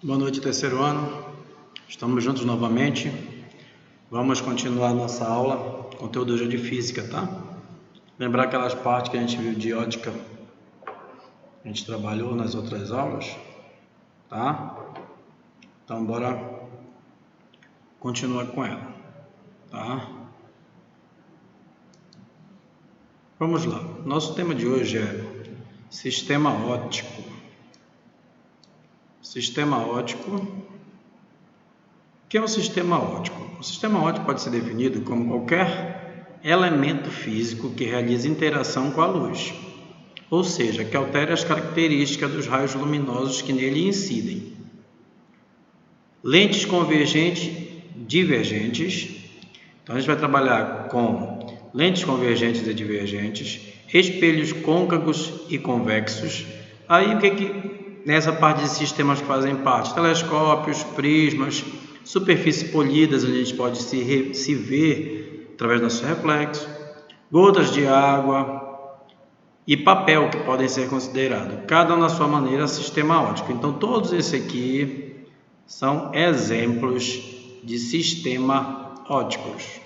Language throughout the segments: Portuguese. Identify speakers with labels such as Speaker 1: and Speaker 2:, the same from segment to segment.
Speaker 1: Boa noite, terceiro ano. Estamos juntos novamente. Vamos continuar nossa aula, conteúdo hoje é de física, tá? Lembrar aquelas partes que a gente viu de ótica, a gente trabalhou nas outras aulas, tá? Então, bora continuar com ela, tá? Vamos lá. Nosso tema de hoje é sistema óptico. Sistema óptico. O que é um sistema óptico? O sistema óptico pode ser definido como qualquer elemento físico que realiza interação com a luz, ou seja, que altere as características dos raios luminosos que nele incidem. Lentes convergentes divergentes. Então a gente vai trabalhar com lentes convergentes e divergentes, espelhos côncavos e convexos. Aí o que nessa parte de sistemas que fazem parte? Telescópios, prismas, superfícies polidas, onde a gente pode se ver através do nosso reflexo, gotas de água e papel, que podem ser considerados, cada um na sua maneira, sistema óptico. Então todos esses aqui são exemplos de sistema ópticos.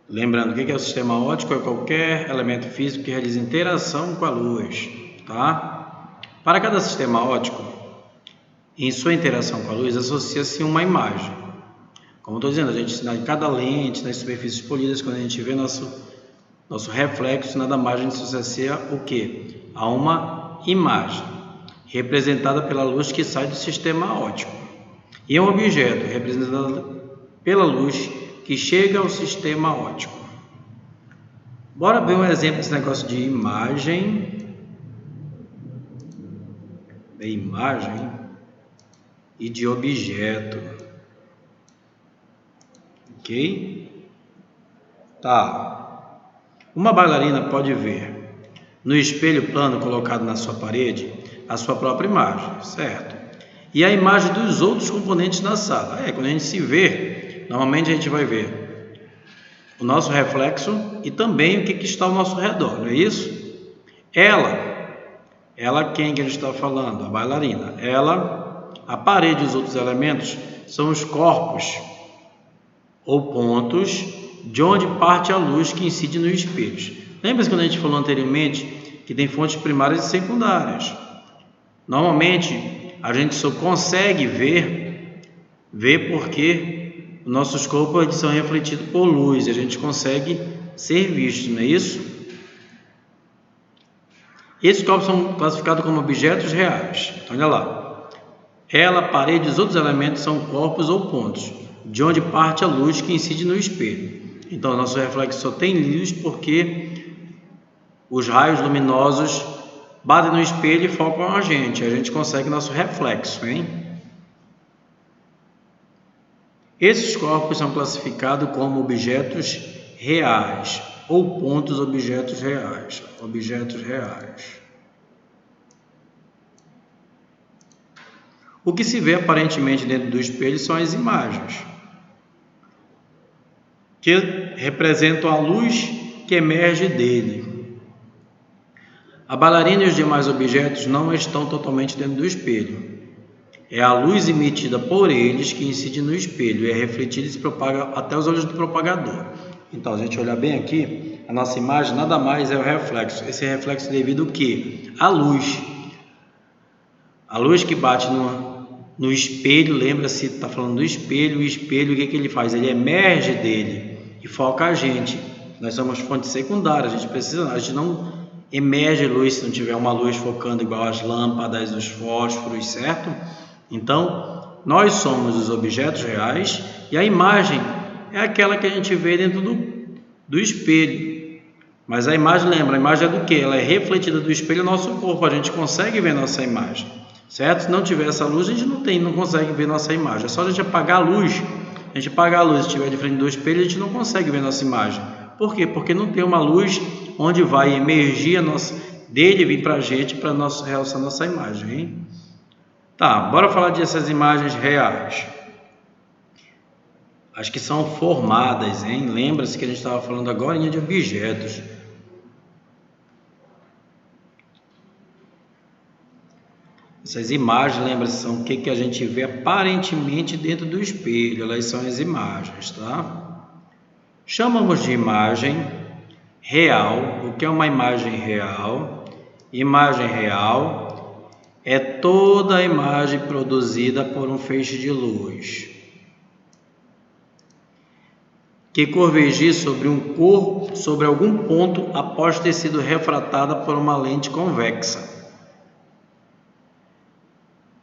Speaker 1: Lembrando, o que é o sistema óptico? É qualquer elemento físico que realiza interação com a luz, tá? Para cada sistema óptico, em sua interação com a luz, associa-se uma imagem. Como estou dizendo, a gente em cada lente, nas superfícies polidas, quando a gente vê nosso reflexo, nada mais a gente associa o quê? A uma imagem, representada pela luz que sai do sistema óptico. E é um objeto representado pela luz que chega ao sistema óptico. Bora ver um exemplo desse negócio de imagem. E de objeto. Ok? Tá. Uma bailarina pode ver no espelho plano colocado na sua parede a sua própria imagem, certo? E a imagem dos outros componentes da sala. Quando a gente se vê, normalmente a gente vai ver o nosso reflexo e também o que está ao nosso redor, não é isso? Ela quem que a gente está falando? A bailarina. A parede e os outros elementos são os corpos ou pontos de onde parte a luz que incide nos espelhos. Lembra-se quando a gente falou anteriormente que tem fontes primárias e secundárias? Normalmente a gente só consegue ver porque nossos corpos são refletidos por luz e a gente consegue ser visto, não é isso? Esses corpos são classificados como objetos reais. Então, olha lá. A parede e os outros elementos são corpos ou pontos, de onde parte a luz que incide no espelho. Então, nosso reflexo só tem luz porque os raios luminosos batem no espelho e focam a gente consegue nosso reflexo, hein? Esses corpos são classificados como objetos reais ou pontos objetos reais. O que se vê aparentemente dentro do espelho são as imagens, que representam a luz que emerge dele. A bailarina e os demais objetos não estão totalmente dentro do espelho. É a luz emitida por eles que incide no espelho, é refletida e se propaga até os olhos do propagador. Então, a gente olhar bem aqui, a nossa imagem nada mais é o reflexo. Esse reflexo é devido ao quê? À luz. A luz que bate no espelho, lembra-se, está falando do espelho, o espelho, o que ele faz? Ele emerge dele e foca a gente. Nós somos fonte secundária, a gente não emerge luz se não tiver uma luz focando igual as lâmpadas, os fósforos, certo? Então, nós somos os objetos reais e a imagem é aquela que a gente vê dentro do espelho. Mas a imagem, lembra, a imagem é do que? Ela é refletida do espelho no nosso corpo, a gente consegue ver nossa imagem, certo? Se não tiver essa luz, a gente não consegue ver nossa imagem. É só a gente apagar a luz. A gente apagar a luz e estiver de frente do espelho, a gente não consegue ver nossa imagem. Por quê? Porque não tem uma luz onde vai emergir dele vir para a gente, para realçar nossa imagem, hein? Tá, bora falar dessas imagens reais. As que são formadas, hein? Lembra-se que a gente estava falando agora de objetos. Essas imagens, lembra-se, são o que a gente vê aparentemente dentro do espelho. Elas são as imagens, tá? Chamamos de imagem real. O que é uma imagem real? Imagem real é toda a imagem produzida por um feixe de luz que convergir sobre algum ponto após ter sido refratada por uma lente convexa.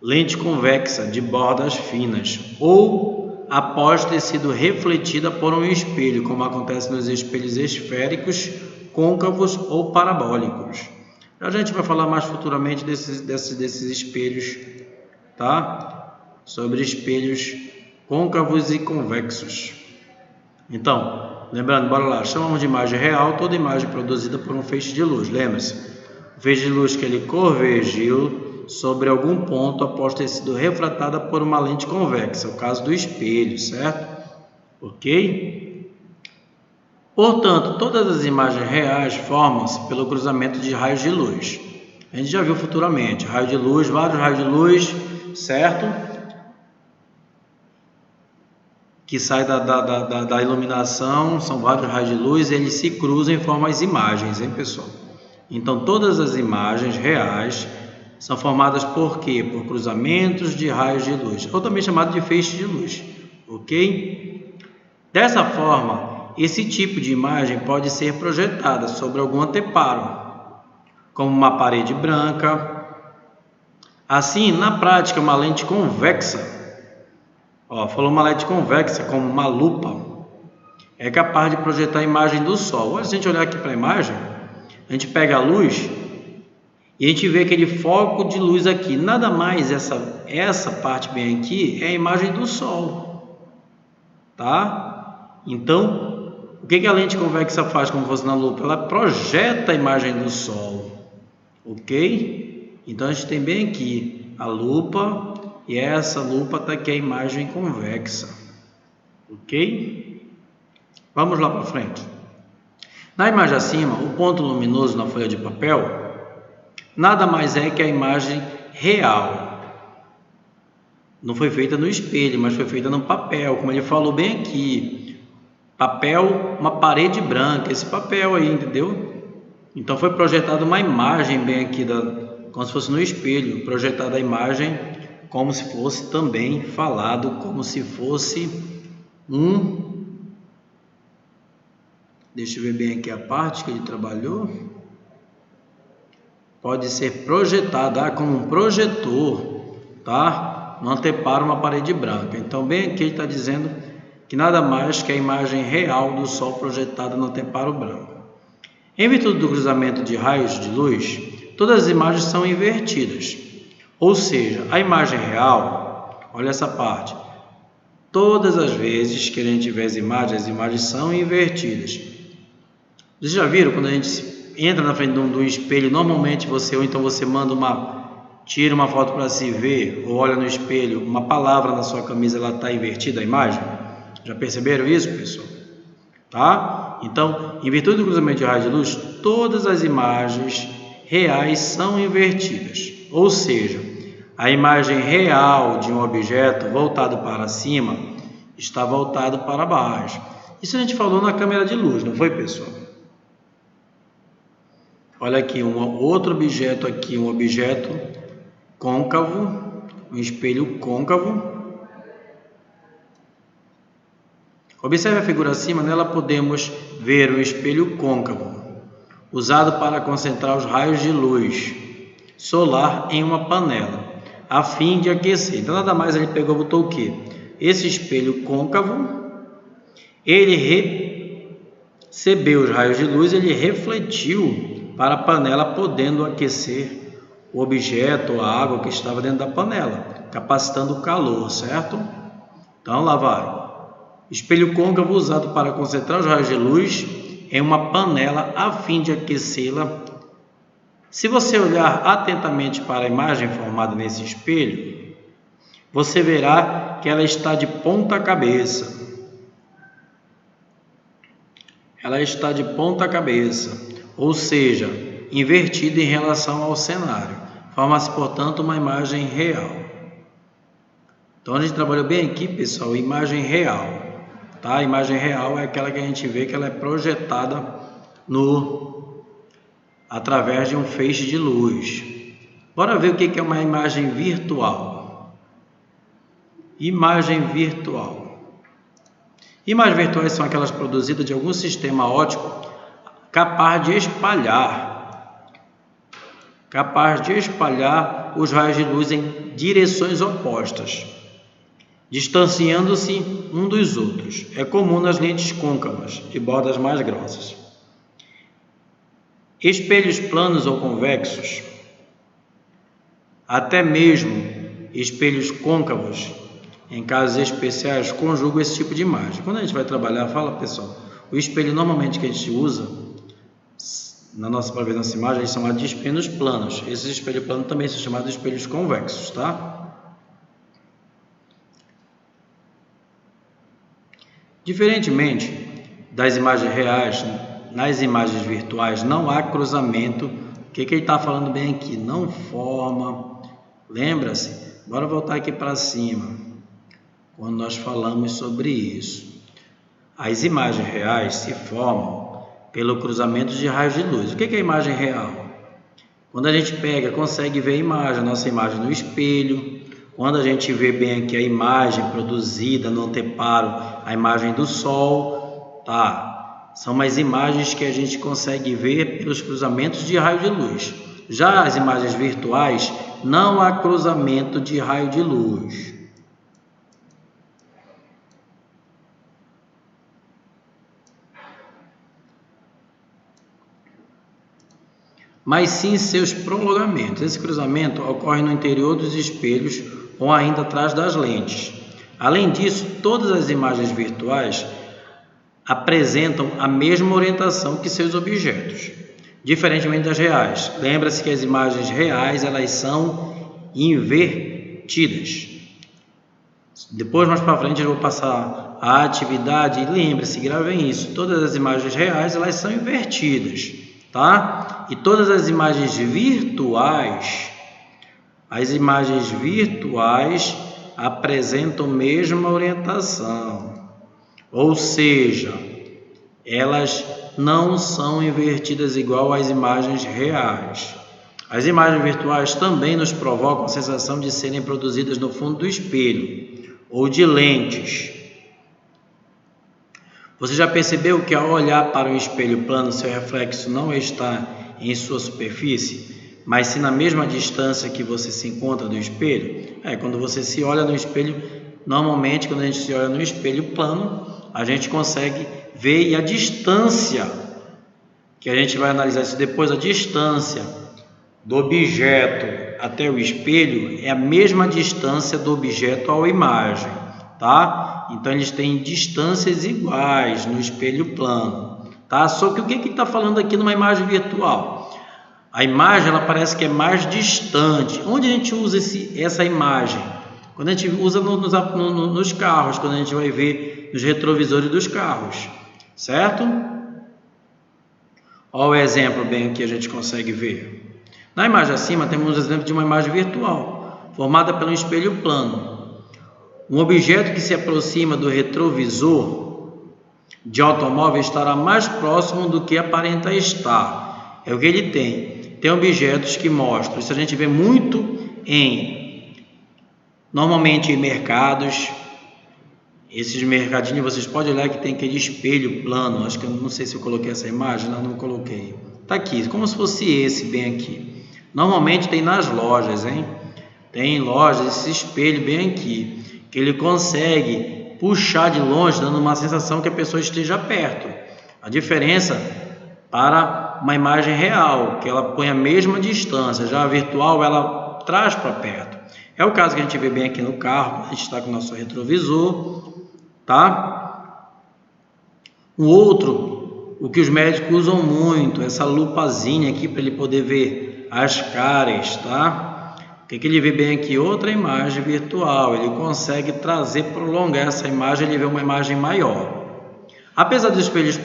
Speaker 1: Lente convexa de bordas finas, ou após ter sido refletida por um espelho, como acontece nos espelhos esféricos, côncavos ou parabólicos. A gente vai falar mais futuramente desses espelhos, tá? Sobre espelhos côncavos e convexos. Então, lembrando, bora lá, chamamos de imagem real toda imagem produzida por um feixe de luz. Lembra-se, o feixe de luz que ele convergiu sobre algum ponto após ter sido refratada por uma lente convexa, o caso do espelho, certo? Ok? Portanto, todas as imagens reais formam-se pelo cruzamento de raios de luz. A gente já viu futuramente, raio de luz, vários raios de luz, certo? Que sai da iluminação, são vários raios de luz, eles se cruzam e formam as imagens, hein, pessoal? Então, todas as imagens reais são formadas por quê? Por cruzamentos de raios de luz, ou também chamado de feixe de luz, ok? Dessa forma, esse tipo de imagem pode ser projetada sobre algum anteparo, como uma parede branca. Assim, na prática, uma lente convexa, falou uma lente convexa, como uma lupa, é capaz de projetar a imagem do Sol. Se a gente olhar aqui para a imagem, a gente pega a luz e a gente vê aquele foco de luz aqui. Nada mais, essa parte bem aqui é a imagem do Sol, tá? Então, o que a lente convexa faz como fosse na lupa? Ela projeta a imagem do Sol, ok? Então, a gente tem bem aqui a lupa e essa lupa está aqui a imagem convexa, ok? Vamos lá para frente. Na imagem acima, o ponto luminoso na folha de papel nada mais é que a imagem real. Não foi feita no espelho, mas foi feita no papel, como ele falou bem aqui. Papel, uma parede branca, esse papel aí, entendeu? Então foi projetada uma imagem bem aqui, como se fosse no espelho, projetada a imagem como se fosse também falado, como se fosse deixa eu ver bem aqui a parte que ele trabalhou. Pode ser projetada como um projetor, tá? No anteparo uma parede branca. Então, bem aqui ele está dizendo que nada mais que a imagem real do Sol projetada no anteparo branco. Em virtude do cruzamento de raios de luz, todas as imagens são invertidas. Ou seja, a imagem real, olha essa parte, todas as vezes que a gente vê as imagens são invertidas. Vocês já viram quando a gente entra na frente de um espelho, normalmente você tira uma foto para se ver, ou olha no espelho, uma palavra na sua camisa, ela está invertida a imagem? Já perceberam isso, pessoal? Tá? Então, em virtude do cruzamento de raios de luz, todas as imagens reais são invertidas. Ou seja, a imagem real de um objeto voltado para cima está voltado para baixo. Isso a gente falou na câmera de luz, não foi, pessoal? Olha aqui, outro objeto aqui, um objeto côncavo, um espelho côncavo. Observe a figura acima, nela podemos ver um espelho côncavo, usado para concentrar os raios de luz solar em uma panela, a fim de aquecer. Então, nada mais ele pegou e botou o quê? Esse espelho côncavo, ele recebeu os raios de luz, ele refletiu para a panela, podendo aquecer o objeto, a água que estava dentro da panela, capacitando o calor, certo? Então, lá vai. Espelho côncavo usado para concentrar os raios de luz em uma panela, a fim de aquecê-la. Se você olhar atentamente para a imagem formada nesse espelho, você verá que ela está de ponta cabeça. Ela está de ponta cabeça, ou seja, invertida em relação ao cenário. Forma-se, portanto, uma imagem real. Então, a gente trabalhou bem aqui, pessoal, imagem real. Tá? A imagem real é aquela que a gente vê que ela é projetada através de um feixe de luz. Bora ver o que é uma imagem virtual. Imagem virtual. Imagens virtuais são aquelas produzidas de algum sistema óptico capaz de espalhar os raios de luz em direções opostas, distanciando-se um dos outros. É comum nas lentes côncavas, de bordas mais grossas. Espelhos planos ou convexos, até mesmo espelhos côncavos, em casos especiais, conjugam esse tipo de imagem. Quando a gente vai trabalhar, fala pessoal, o espelho normalmente que a gente usa, para ver nossa imagem, é chamado de espelhos planos. Esses espelhos planos também são chamados de espelhos convexos, tá? Diferentemente das imagens reais, nas imagens virtuais não há cruzamento. O que ele está falando bem aqui? Não forma. Lembra-se? Bora voltar aqui para cima, quando nós falamos sobre isso. As imagens reais se formam pelo cruzamento de raios de luz. O que é a imagem real? Quando a gente consegue ver a nossa imagem no espelho. Quando a gente vê bem aqui a imagem produzida no anteparo, a imagem do Sol, tá? São umas imagens que a gente consegue ver pelos cruzamentos de raio de luz. Já as imagens virtuais, não há cruzamento de raio de luz. Mas sim seus prolongamentos. Esse cruzamento ocorre no interior dos espelhos ou ainda atrás das lentes. Além disso, todas as imagens virtuais apresentam a mesma orientação que seus objetos, diferentemente das reais. Lembra-se que as imagens reais elas são invertidas. Depois, mais para frente, eu vou passar a atividade e lembre-se, gravem isso. Todas as imagens reais elas são invertidas, tá? E todas as imagens virtuais, apresentam a mesma orientação, ou seja, elas não são invertidas igual às imagens reais. As imagens virtuais também nos provocam a sensação de serem produzidas no fundo do espelho ou de lentes. Você já percebeu que ao olhar para um espelho plano, seu reflexo não está em sua superfície, mas sim na mesma distância que você se encontra do espelho? Quando você se olha no espelho, normalmente quando a gente se olha no espelho plano, a gente consegue ver e a distância, que a gente vai analisar isso depois, a distância do objeto até o espelho é a mesma distância do objeto à imagem, tá? Então eles têm distâncias iguais no espelho plano, tá? Só que o que está falando aqui numa imagem virtual? A imagem ela parece que é mais distante. Onde a gente usa essa imagem? Quando a gente usa nos carros, quando a gente vai ver nos retrovisores dos carros, certo? Olha o exemplo bem que a gente consegue ver. Na imagem acima temos um exemplo de uma imagem virtual, formada pelo espelho plano. Um objeto que se aproxima do retrovisor de automóvel estará mais próximo do que aparenta estar. É o que ele tem. Tem objetos que mostram, isso a gente vê muito normalmente em mercados. Esses mercadinhos, vocês podem olhar que tem aquele espelho plano. Acho que eu não sei se eu coloquei essa imagem, não coloquei. Tá aqui, como se fosse esse bem aqui. Normalmente tem nas lojas, Tem em lojas esse espelho bem aqui, que ele consegue puxar de longe, dando uma sensação que a pessoa esteja perto. A diferença para uma imagem real, que ela põe a mesma distância. Já a virtual, ela traz para perto. É o caso que a gente vê bem aqui no carro, a gente está com o nosso retrovisor, tá? O outro, o que os médicos usam muito, essa lupazinha aqui para ele poder ver as cáries, tá? O que ele vê bem aqui? Outra imagem virtual, ele consegue prolongar essa imagem, ele vê uma imagem maior. Apesar dos espelhos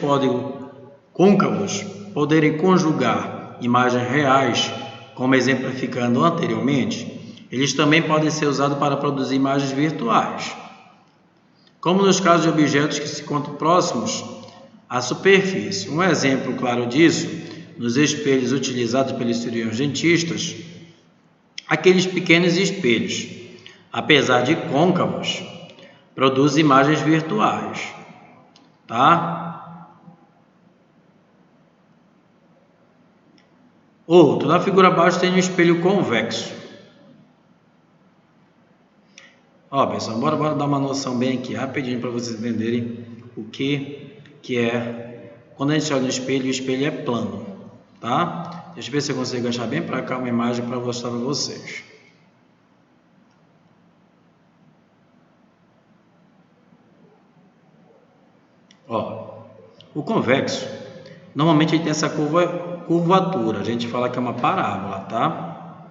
Speaker 1: côncavos poderem conjugar imagens reais como exemplificando anteriormente, eles também podem ser usados para produzir imagens virtuais, como nos casos de objetos que se encontram próximos à superfície. Um exemplo claro disso, nos espelhos utilizados pelos cirurgiões dentistas, aqueles pequenos espelhos, apesar de côncavos, produzem imagens virtuais, tá? Outro, na figura abaixo tem um espelho convexo. Ó, pessoal, bora dar uma noção bem aqui, rapidinho, para vocês entenderem o que é. Quando a gente olha no espelho, o espelho é plano, tá? Deixa eu ver se eu consigo achar bem para cá uma imagem para mostrar para vocês. Ó, o convexo, normalmente ele tem essa curvatura, a gente fala que é uma parábola, tá?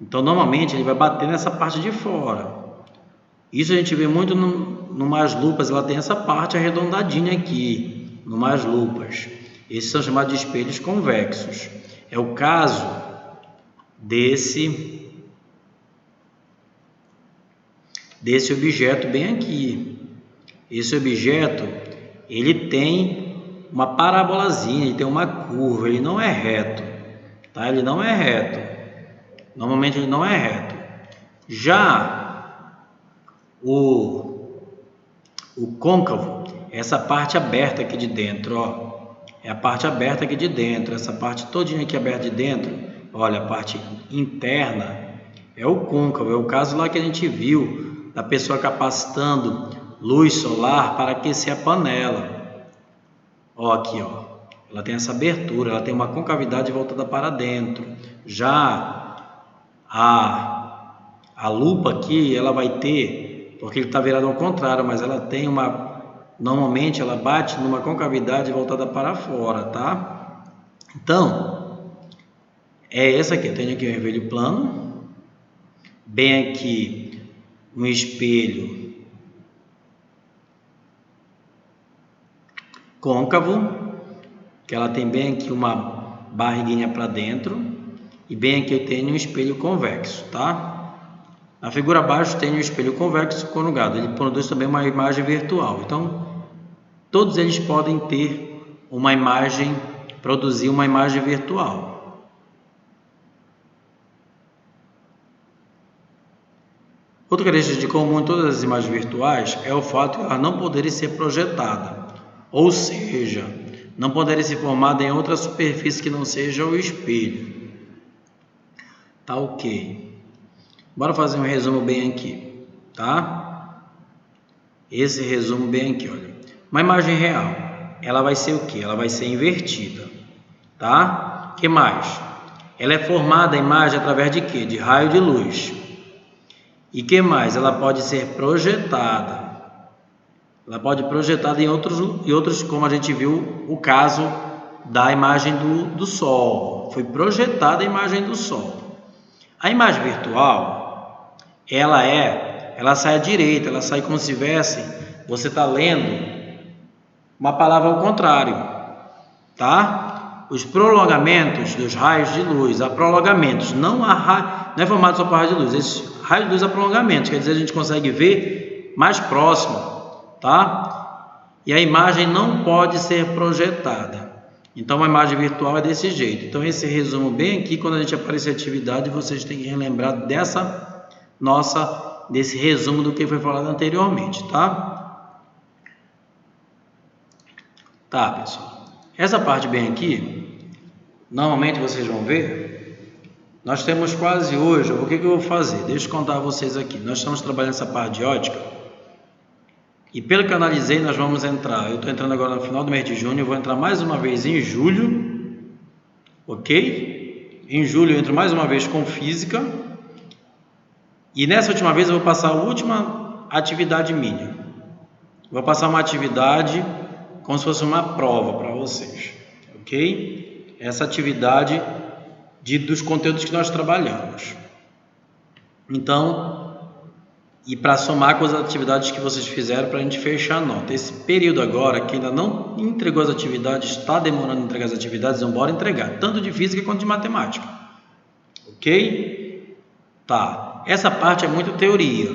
Speaker 1: Então, normalmente ele vai bater nessa parte de fora. Isso a gente vê muito numas lupas, ela tem essa parte arredondadinha aqui, numas lupas. Esses são chamados de espelhos convexos. É o caso desse objeto bem aqui. Esse objeto, ele tem uma parabolazinha, ele tem uma curva, ele não é reto, tá? Ele não é reto. Normalmente ele não é reto. Já o côncavo, essa parte aberta aqui de dentro, ó, é a parte aberta aqui de dentro, essa parte todinha aqui aberta de dentro, olha, a parte interna é o côncavo, é o caso lá que a gente viu da pessoa capacitando luz solar para aquecer a panela. Ó, aqui, ó, ela tem essa abertura, ela tem uma concavidade voltada para dentro. Já a lupa aqui, ela vai ter, porque ele está virado ao contrário, mas ela tem normalmente ela bate numa concavidade voltada para fora, tá? Então, é essa aqui, eu tenho aqui um espelho plano, bem aqui um espelho côncavo, que ela tem bem aqui uma barriguinha para dentro, e bem aqui eu tenho um espelho convexo, tá? Na figura abaixo tem um espelho convexo conjugado, ele produz também uma imagem virtual. Então, todos eles podem ter uma imagem, produzir uma imagem virtual. Outra característica comum em todas as imagens virtuais é o fato de elas não poderem ser projetadas, ou seja, não poderem ser formadas em outra superfície que não seja o espelho. Tá ok. Bora fazer um resumo bem aqui, tá? Esse resumo bem aqui, olha. Uma imagem real, ela vai ser o quê? Ela vai ser invertida, tá? O que mais? Ela é formada a imagem através de quê? De raio de luz. E que mais? Ela pode ser projetada. Ela pode ser projetada em outros, como a gente viu o caso da imagem do Sol. Foi projetada a imagem do Sol. A imagem virtual, ela sai à direita, ela sai como se tivesse, você está lendo uma palavra ao contrário, tá? Os prolongamentos dos raios de luz, há prolongamentos, não é formado só por raio de luz, esses raios de luz há prolongamentos, quer dizer, a gente consegue ver mais próximo, tá? E a imagem não pode ser projetada. Então, a imagem virtual é desse jeito. Então, esse resumo bem aqui, quando a gente aparecer atividade, vocês têm que relembrar desse resumo do que foi falado anteriormente, tá? Tá, pessoal. Essa parte bem aqui, normalmente vocês vão ver, nós temos quase hoje, o que eu vou fazer? Deixa eu contar a vocês aqui. Nós estamos trabalhando essa parte de ótica, e pelo que eu analisei, nós vamos entrar, eu estou entrando agora no final do mês de junho, eu vou entrar mais uma vez em julho, ok? Em julho eu entro mais uma vez com física, e nessa última vez eu vou passar a última atividade minha. Vou passar uma atividade como se fosse uma prova para vocês, ok? Essa atividade dos conteúdos que nós trabalhamos. Então, e para somar com as atividades que vocês fizeram para a gente fechar a nota. Esse período agora, que ainda não entregou as atividades, está demorando a entregar as atividades, então bora entregar, tanto de física quanto de matemática. Ok? Tá. Essa parte é muito teoria.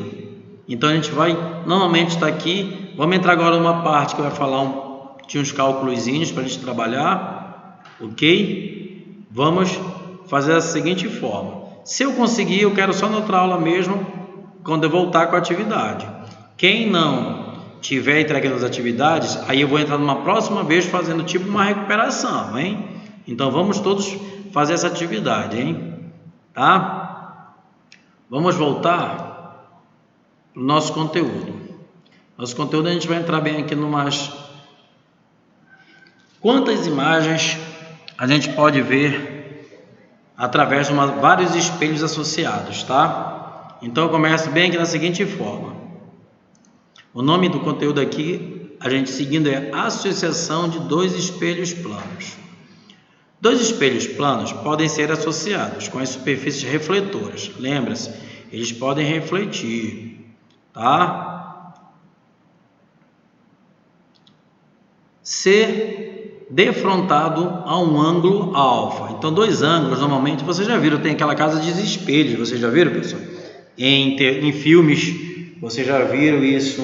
Speaker 1: Então a gente vai, normalmente está aqui. Vamos entrar agora numa parte que vai falar de uns cálculozinhos para a gente trabalhar. Ok? Vamos fazer da seguinte forma. Se eu conseguir, eu quero só na outra aula mesmo, quando eu voltar com a atividade. Quem não tiver entregando as atividades, aí eu vou entrar numa próxima vez fazendo tipo uma recuperação, hein? Então vamos todos fazer essa atividade, hein? Tá? Vamos voltar para o nosso conteúdo. Nosso conteúdo a gente vai entrar bem aqui numas... Quantas imagens a gente pode ver através de vários espelhos associados, tá? Então eu começo bem aqui da seguinte forma. O nome do conteúdo aqui, a gente seguindo, é associação de dois espelhos planos. Dois espelhos planos podem ser associados com as superfícies refletoras. Lembra-se, eles podem refletir, tá? Ser defrontado a um ângulo alfa. Então, dois ângulos, normalmente, vocês já viram, tem aquela casa de espelhos, vocês já viram, pessoal? Em filmes, vocês já viram isso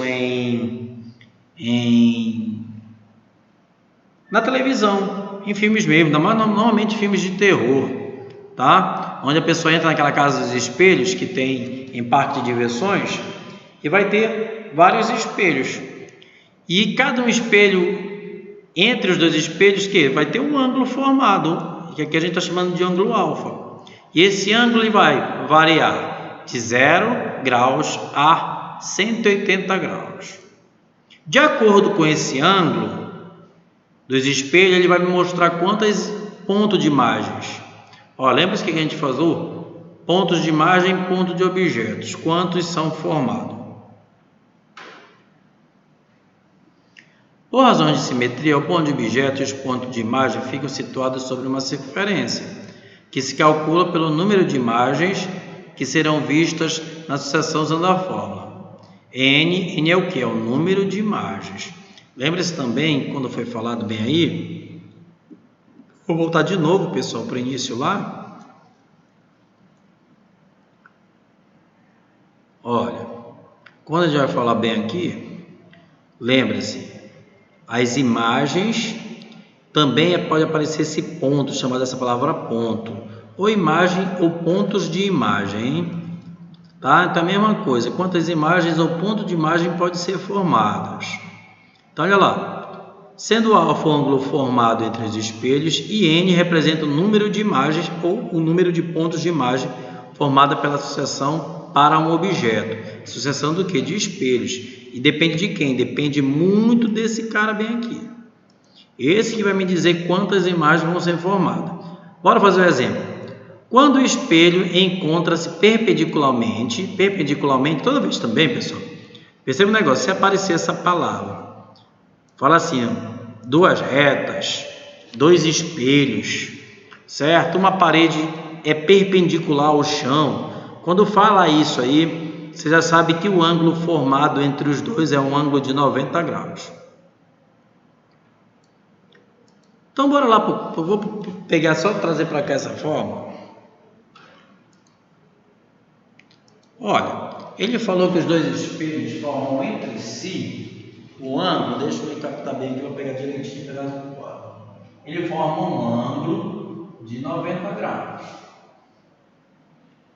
Speaker 1: na televisão, em filmes mesmo, normalmente filmes de terror, tá? Onde a pessoa entra naquela casa dos espelhos que tem em parque de diversões e vai ter vários espelhos. E cada um espelho, entre os dois espelhos, que vai ter um ângulo formado, que aqui a gente está chamando de ângulo alfa. E esse ângulo ele vai variar de 0 graus a 180 graus. De acordo com esse ângulo dos espelhos, ele vai me mostrar quantos pontos de imagens. Ó, lembra-se que a gente falou? Pontos de imagem, ponto de objetos. Quantos são formados? Por razões de simetria, o ponto de objeto e os pontos de imagem ficam situados sobre uma circunferência, que se calcula pelo número de imagens que serão vistas na associação usando a fórmula. N é o que? É o número de imagens. Lembre-se também, quando foi falado bem aí, vou voltar de novo, pessoal, para o início lá. Olha, quando a gente vai falar bem aqui, lembre-se, as imagens também pode aparecer esse ponto, chamado essa palavra ponto, ou imagem ou pontos de imagem, hein? Tá? Então a mesma coisa, quantas imagens ou pontos de imagem podem ser formados. Então olha lá, sendo alfa o ângulo formado entre os espelhos e n representa o número de imagens ou o número de pontos de imagem formada pela associação para um objeto. Associação do que? De espelhos. E depende de quem? Depende muito desse cara bem aqui. Esse que vai me dizer quantas imagens vão ser formadas. Bora fazer um exemplo. Quando o espelho encontra-se perpendicularmente, toda vez também, pessoal, perceba um negócio, se aparecer essa palavra, fala assim, duas retas, dois espelhos, certo? Uma parede é perpendicular ao chão. Quando fala isso aí, você já sabe que o ângulo formado entre os dois é um ângulo de 90 graus. Então, bora lá, eu vou pegar só trazer para cá essa forma. Olha, ele falou que os dois espelhos formam entre si o ângulo, deixa eu captar bem aqui, vou pegar direitinho e pegar do quadro. Ele forma um ângulo de 90 graus.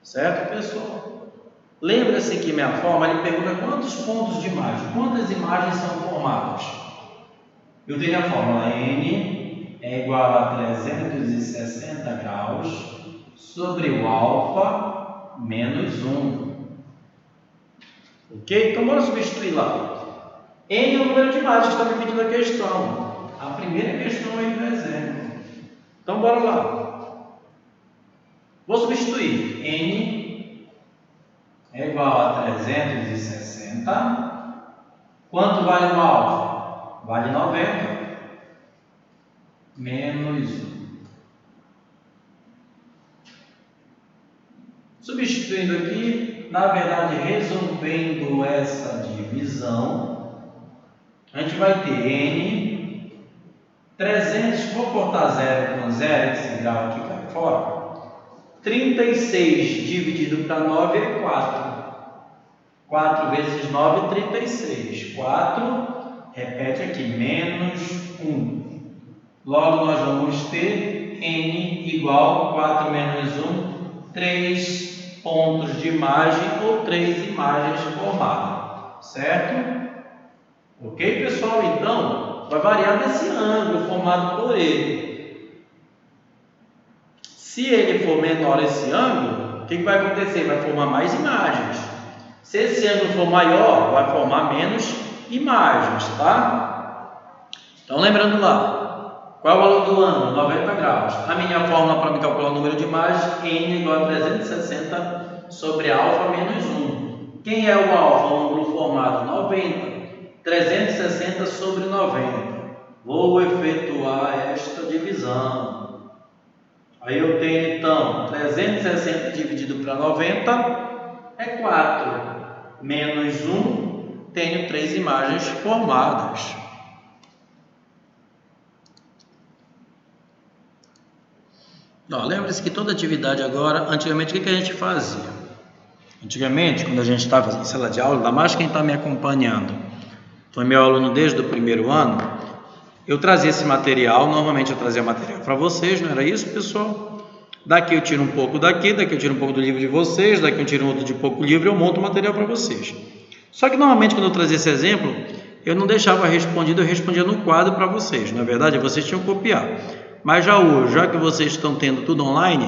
Speaker 1: Certo, pessoal? Lembra-se que minha forma, ele pergunta quantos pontos de imagem, quantas imagens são formadas. Eu tenho a fórmula N é igual a 360 graus sobre o alfa menos 1. Ok? Então, bora substituir lá. N é o número de imagens que está me pedindo a questão. A primeira questão aí do exemplo. Então, bora lá. Vou substituir. N é igual a 360. Quanto vale o alfa? Vale 90. Menos 1. Substituindo aqui, na verdade, resolvendo essa divisão, a gente vai ter N 300, vou cortar 0 com 0, esse grau aqui cai fora. 36 dividido para 9 é 4. 4 vezes 9, 36. 4, repete aqui, menos 1. Logo, nós vamos ter n igual a 4 menos 1, 3 pontos de imagem ou 3 imagens formadas. Certo? Ok, pessoal? Então, vai variar desse ângulo formado por ele. Se ele for menor esse ângulo, o que vai acontecer? Vai formar mais imagens. Se esse ângulo for maior, vai formar menos imagens, tá? Então, lembrando lá, qual é o valor do ângulo? 90 graus. A minha fórmula para me calcular o número de imagens, n igual a 360 sobre alfa menos 1. Quem é o alfa? O ângulo formado 90. 360 sobre 90. Vou efetuar esta divisão. Aí eu tenho, então, 360 dividido para 90 é 4. Menos 1, tenho 3 imagens formadas. Lembre-se que toda atividade agora, antigamente, o que a gente fazia? Antigamente, quando a gente estava em sala de aula, ainda mais quem está me acompanhando, foi meu aluno desde o primeiro ano, eu trazia esse material, normalmente eu trazia material para vocês, não era isso, pessoal? Daqui eu tiro um pouco daqui eu tiro um pouco do livro de vocês, daqui eu tiro outro de pouco livro, eu monto o material para vocês. Só que normalmente quando eu trazia esse exemplo, eu não deixava respondido, eu respondia no quadro para vocês. Na verdade, vocês tinham que copiar. Mas já hoje, já que vocês estão tendo tudo online,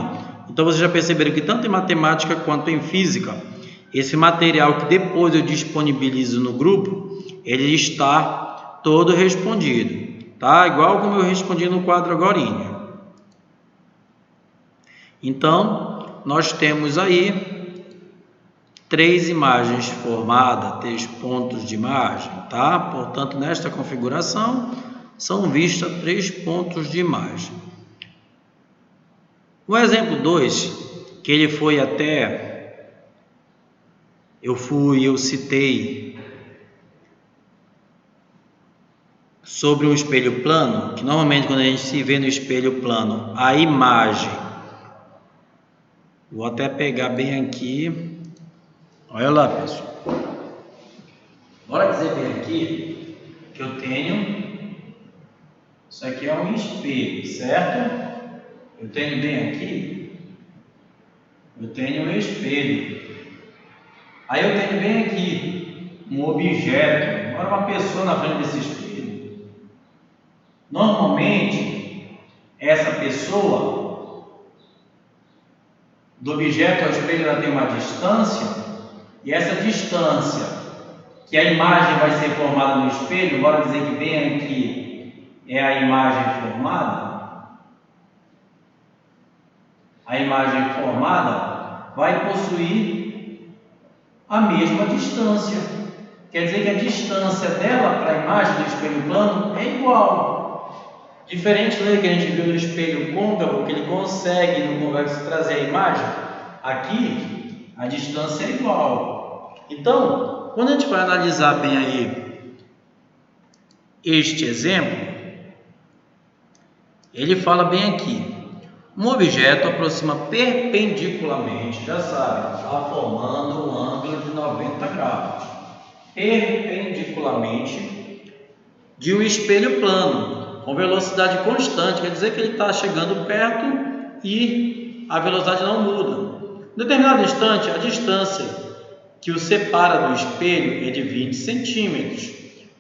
Speaker 1: então vocês já perceberam que tanto em matemática quanto em física, esse material que depois eu disponibilizo no grupo, ele está todo respondido, tá? Igual como eu respondi no quadro agorinha. Então, nós temos aí 3 imagens formadas, 3 pontos de imagem, tá? Portanto, nesta configuração, são vistas 3 pontos de imagem. O exemplo 2, que ele foi até, eu citei sobre um espelho plano, que normalmente quando a gente se vê no espelho plano, a imagem, vou até pegar bem aqui, olha lá, pessoal, bora dizer bem aqui que eu tenho, isso aqui é um espelho, certo? Eu tenho bem aqui, eu tenho um espelho, aí eu tenho bem aqui um objeto, agora uma pessoa na frente desse espelho. Normalmente, essa pessoa, do objeto ao espelho, ela tem uma distância, e essa distância que a imagem vai ser formada no espelho, bora dizer que bem aqui é a imagem formada. A imagem formada vai possuir a mesma distância. Quer dizer que a distância dela para a imagem do espelho plano é igual. Diferente do que a gente viu no espelho côncavo, que ele consegue no convexo trazer a imagem, aqui a distância é igual. Então, quando a gente vai analisar bem aí este exemplo, ele fala bem aqui, um objeto aproxima perpendicularmente, já sabe, está formando um ângulo de 90 graus, perpendicularmente de um espelho plano, com velocidade constante, quer dizer que ele está chegando perto e a velocidade não muda. Em determinado instante, a distância que o separa do espelho é de 20 centímetros.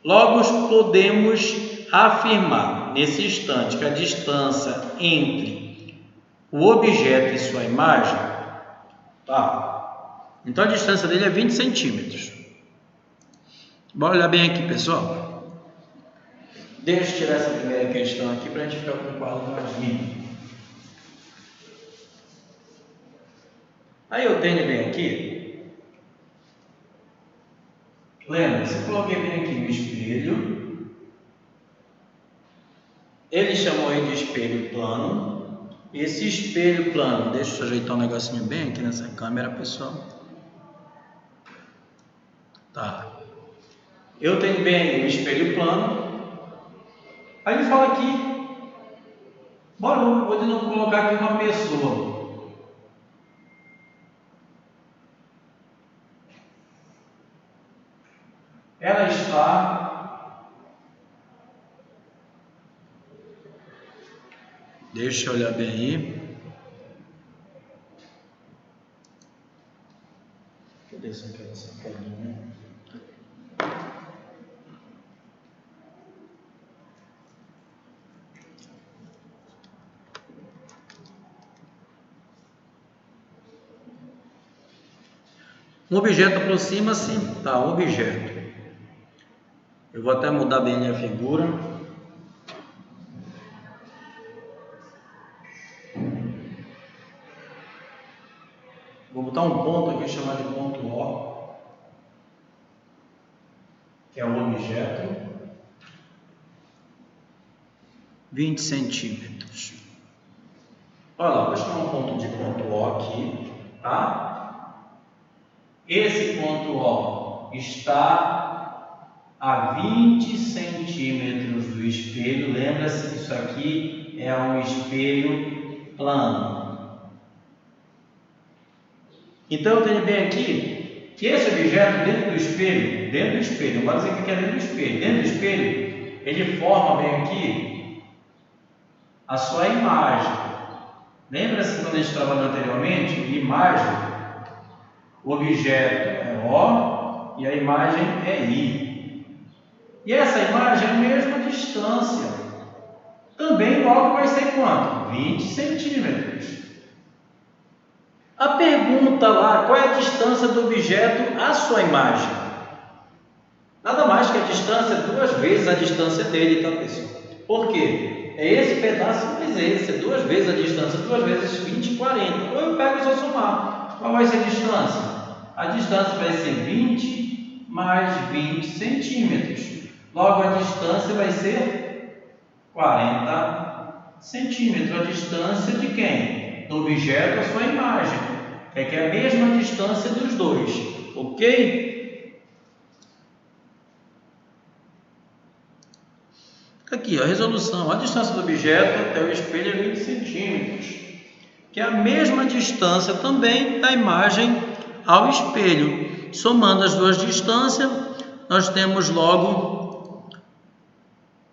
Speaker 1: Logo, podemos afirmar nesse instante que a distância entre o objeto e sua imagem, tá? Então a distância dele é 20 centímetros. Bora olhar bem aqui, pessoal. Deixa eu tirar essa primeira questão aqui para a gente ficar com o quadro mais limpo. Aí eu tenho bem aqui, lembra-se, eu coloquei bem aqui no espelho, ele chamou aí de espelho plano. Esse espelho plano, deixa eu ajeitar um negocinho bem aqui nessa câmera, pessoal. Tá. Eu tenho bem aí um espelho plano. Aí ele fala aqui, bora, vou de novo colocar aqui uma pessoa. ela está deixa eu olhar bem aí. Cadê essa sacolinha? Um objeto aproxima-se, tá, um objeto. Eu vou até mudar bem a figura. Vou botar um ponto aqui, chamado de ponto O, que é um objeto, 20 centímetros. Olha lá, vou chamar um ponto de ponto O aqui, tá? Esse ponto O está a 20 centímetros do espelho. Lembra-se que isso aqui é um espelho plano. Então eu tenho bem aqui que esse objeto dentro do espelho, não vou dizer que é dentro do espelho, ele forma bem aqui a sua imagem. Lembra-se quando a gente trabalhou anteriormente? Imagem, o objeto é O e a imagem é I. E essa imagem é a mesma distância. Também logo vai ser quanto? 20 centímetros. A pergunta lá, qual é a distância do objeto à sua imagem? Nada mais que a distância, 2 vezes a distância dele, tá, pessoal? Por quê? É esse pedaço mais esse, é 2 vezes a distância, 2 vezes 20, 40. Ou eu pego e só somar. Qual vai ser a distância? A distância vai ser 20 mais 20 centímetros. Logo, a distância vai ser 40 centímetros. A distância de quem? Do objeto à sua imagem. Que é a mesma distância dos dois. Ok? Aqui, a resolução. A distância do objeto até o espelho é 20 centímetros. Que é a mesma distância também da imagem ao espelho. Somando as duas distâncias, nós temos logo,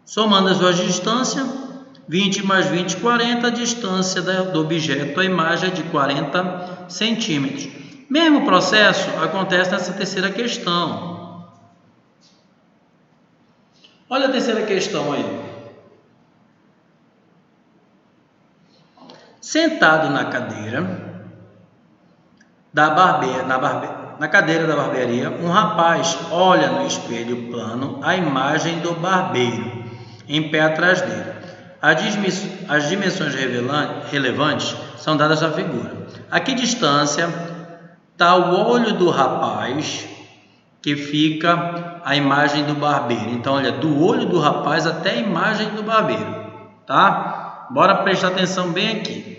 Speaker 1: somando as duas distâncias, 20 mais 20, 40, a distância do objeto à imagem é de 40 centímetros. Mesmo processo acontece nessa terceira questão. Olha a terceira questão aí. Sentado na cadeira na cadeira da barbearia, um rapaz olha no espelho plano a imagem do barbeiro em pé atrás dele. As dimensões relevantes são dadas à figura. A que distância está o olho do rapaz que fica a imagem do barbeiro? Então, olha, do olho do rapaz até a imagem do barbeiro, tá? Bora prestar atenção bem aqui.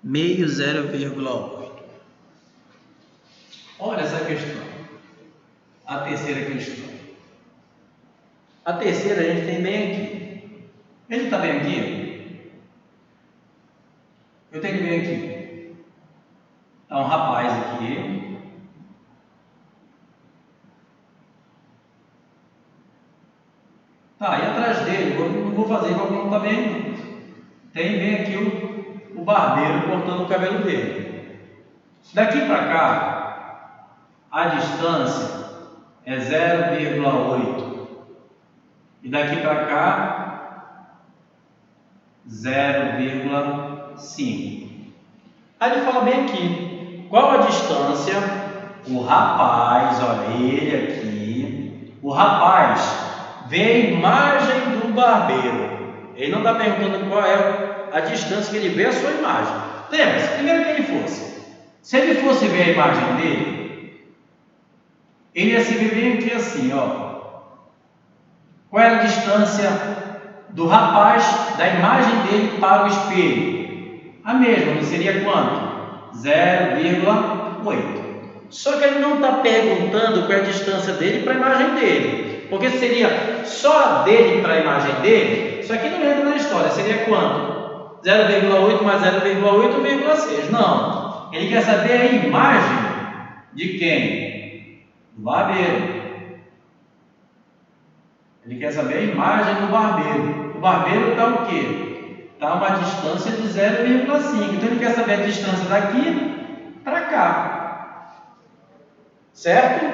Speaker 1: Meio 0,8. Olha essa questão. A terceira questão. A terceira a gente tem bem aqui. Ele está bem aqui? Eu tenho bem aqui. Está um rapaz aqui. Tá, e atrás dele, não vou fazer igual não está bem. Tem bem aqui o barbeiro cortando o cabelo dele. Daqui para cá, a distância é 0,8. E daqui para cá, 0,5. Aí ele fala bem aqui, qual a distância? O rapaz, olha ele aqui, o rapaz vê a imagem do barbeiro. Ele não está perguntando qual é a distância que ele vê a sua imagem. Lembra-se, primeiro que ele fosse. Se ele fosse ver a imagem dele, ele ia se ver bem aqui assim, ó. Qual era a distância do rapaz, da imagem dele para o espelho? A mesma, não seria quanto? 0,8. Só que ele não está perguntando qual é a distância dele para a imagem dele. Porque seria só dele para a imagem dele, isso aqui não entra na história, seria quanto? 0,8 mais 0,8, 1,6. Não, ele quer saber a imagem De quem? Do barbeiro. Ele quer saber a imagem do barbeiro. O barbeiro está o quê? Está a uma distância de 0,5. Então ele quer saber a distância daqui para cá. Certo?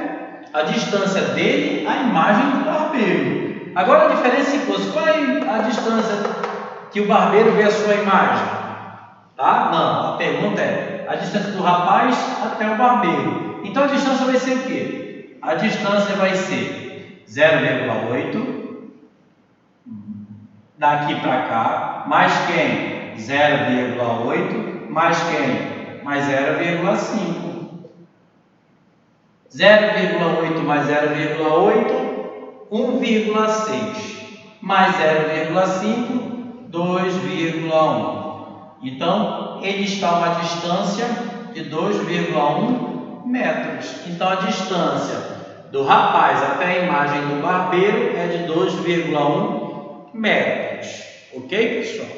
Speaker 1: A distância dele, a imagem do barbeiro. Agora a diferença se fosse, qual é a distância que o barbeiro vê a sua imagem? Tá? Não, a pergunta é a distância do rapaz até o barbeiro. Então a distância vai ser o quê? A distância vai ser 0,8 daqui para cá, mais quem? 0,8 mais quem? Mais 0,5. 0,8 mais 0,8, 1,6 mais 0,5, 2,1. Então, ele está a uma distância de 2,1 metros. Então, a distância do rapaz até a imagem do barbeiro é de 2,1 metros. Ok, pessoal?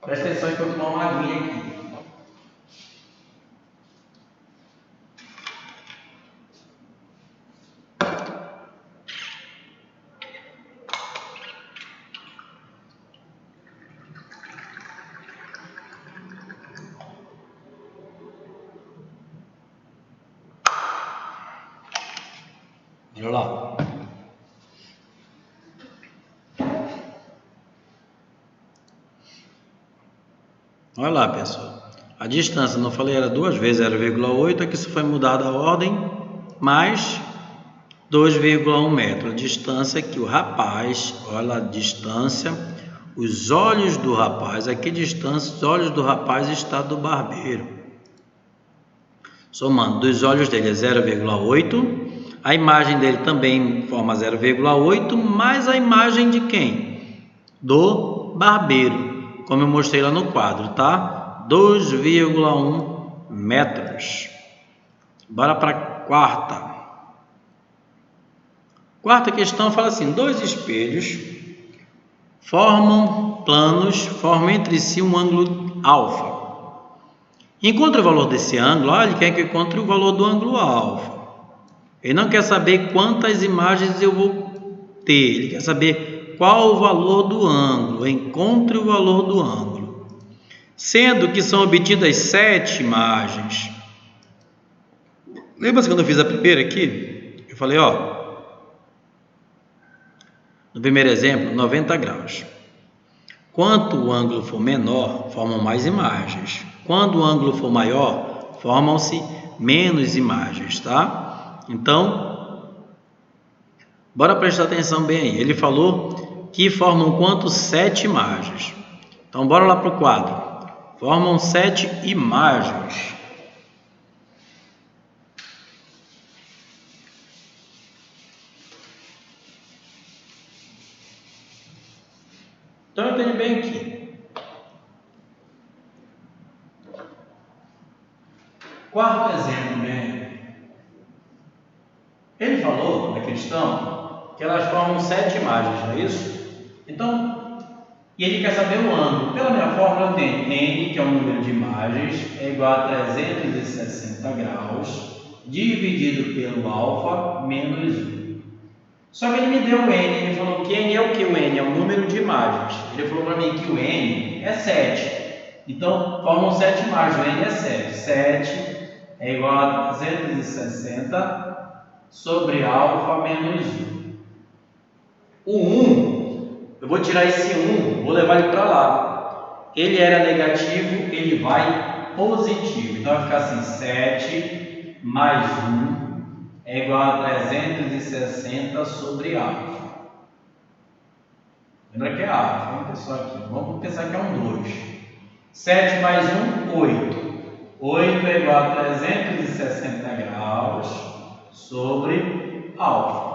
Speaker 1: Presta atenção que eu vou tomar uma aguinha aqui. Olha lá. Olha lá, pessoal. A distância, não falei, era duas vezes 0,8, aqui só foi mudada a ordem, mais 2,1 metro. A distância que o rapaz, olha a distância, os olhos do rapaz, a que distância os olhos do rapaz está do barbeiro. Somando, dos olhos dele é 0,8, a imagem dele também forma 0,8, mais a imagem de quem? Do barbeiro, como eu mostrei lá no quadro, tá? 2,1 metros. Bora para a quarta. Quarta questão fala assim: dois espelhos formam entre si um ângulo alfa. Encontre o valor desse ângulo. Ele quer que eu encontre o valor do ângulo alfa. Ele não quer saber quantas imagens eu vou ter. Ele quer saber qual o valor do ângulo. Encontre o valor do ângulo. Sendo que são obtidas 7 imagens. Lembra quando eu fiz a primeira aqui? Eu falei, no primeiro exemplo, 90 graus. Quanto o ângulo for menor, formam mais imagens. Quando o ângulo for maior, formam-se menos imagens, tá? Então, bora prestar atenção bem aí. Ele falou que formam quanto? 7 imagens. Então, bora lá para o quadro. Formam 7 imagens. Então, eu tenho bem aqui. Quarto exemplo, bem. Ele falou na questão que elas formam 7 imagens, não é isso? Então, e ele quer saber o ângulo. Pela minha fórmula, eu tenho n, que é o número de imagens, é igual a 360 graus, dividido pelo alfa, menos 1. Só que ele me deu o n, ele falou que n é o que? O n é o número de imagens. Ele falou para mim que o n é 7. Então, formam 7 imagens, o n é 7. 7 é igual a 360 sobre alfa menos 1. O 1, eu vou tirar esse 1, vou levar ele para lá. Ele era negativo, ele vai positivo. Então, vai ficar assim, 7 mais 1 é igual a 360 sobre alfa. Lembra que é alfa, hein, pessoal? Aqui. Vamos pensar que é um 2. 7 mais 1, 8. 8 é igual a 360 graus sobre alfa.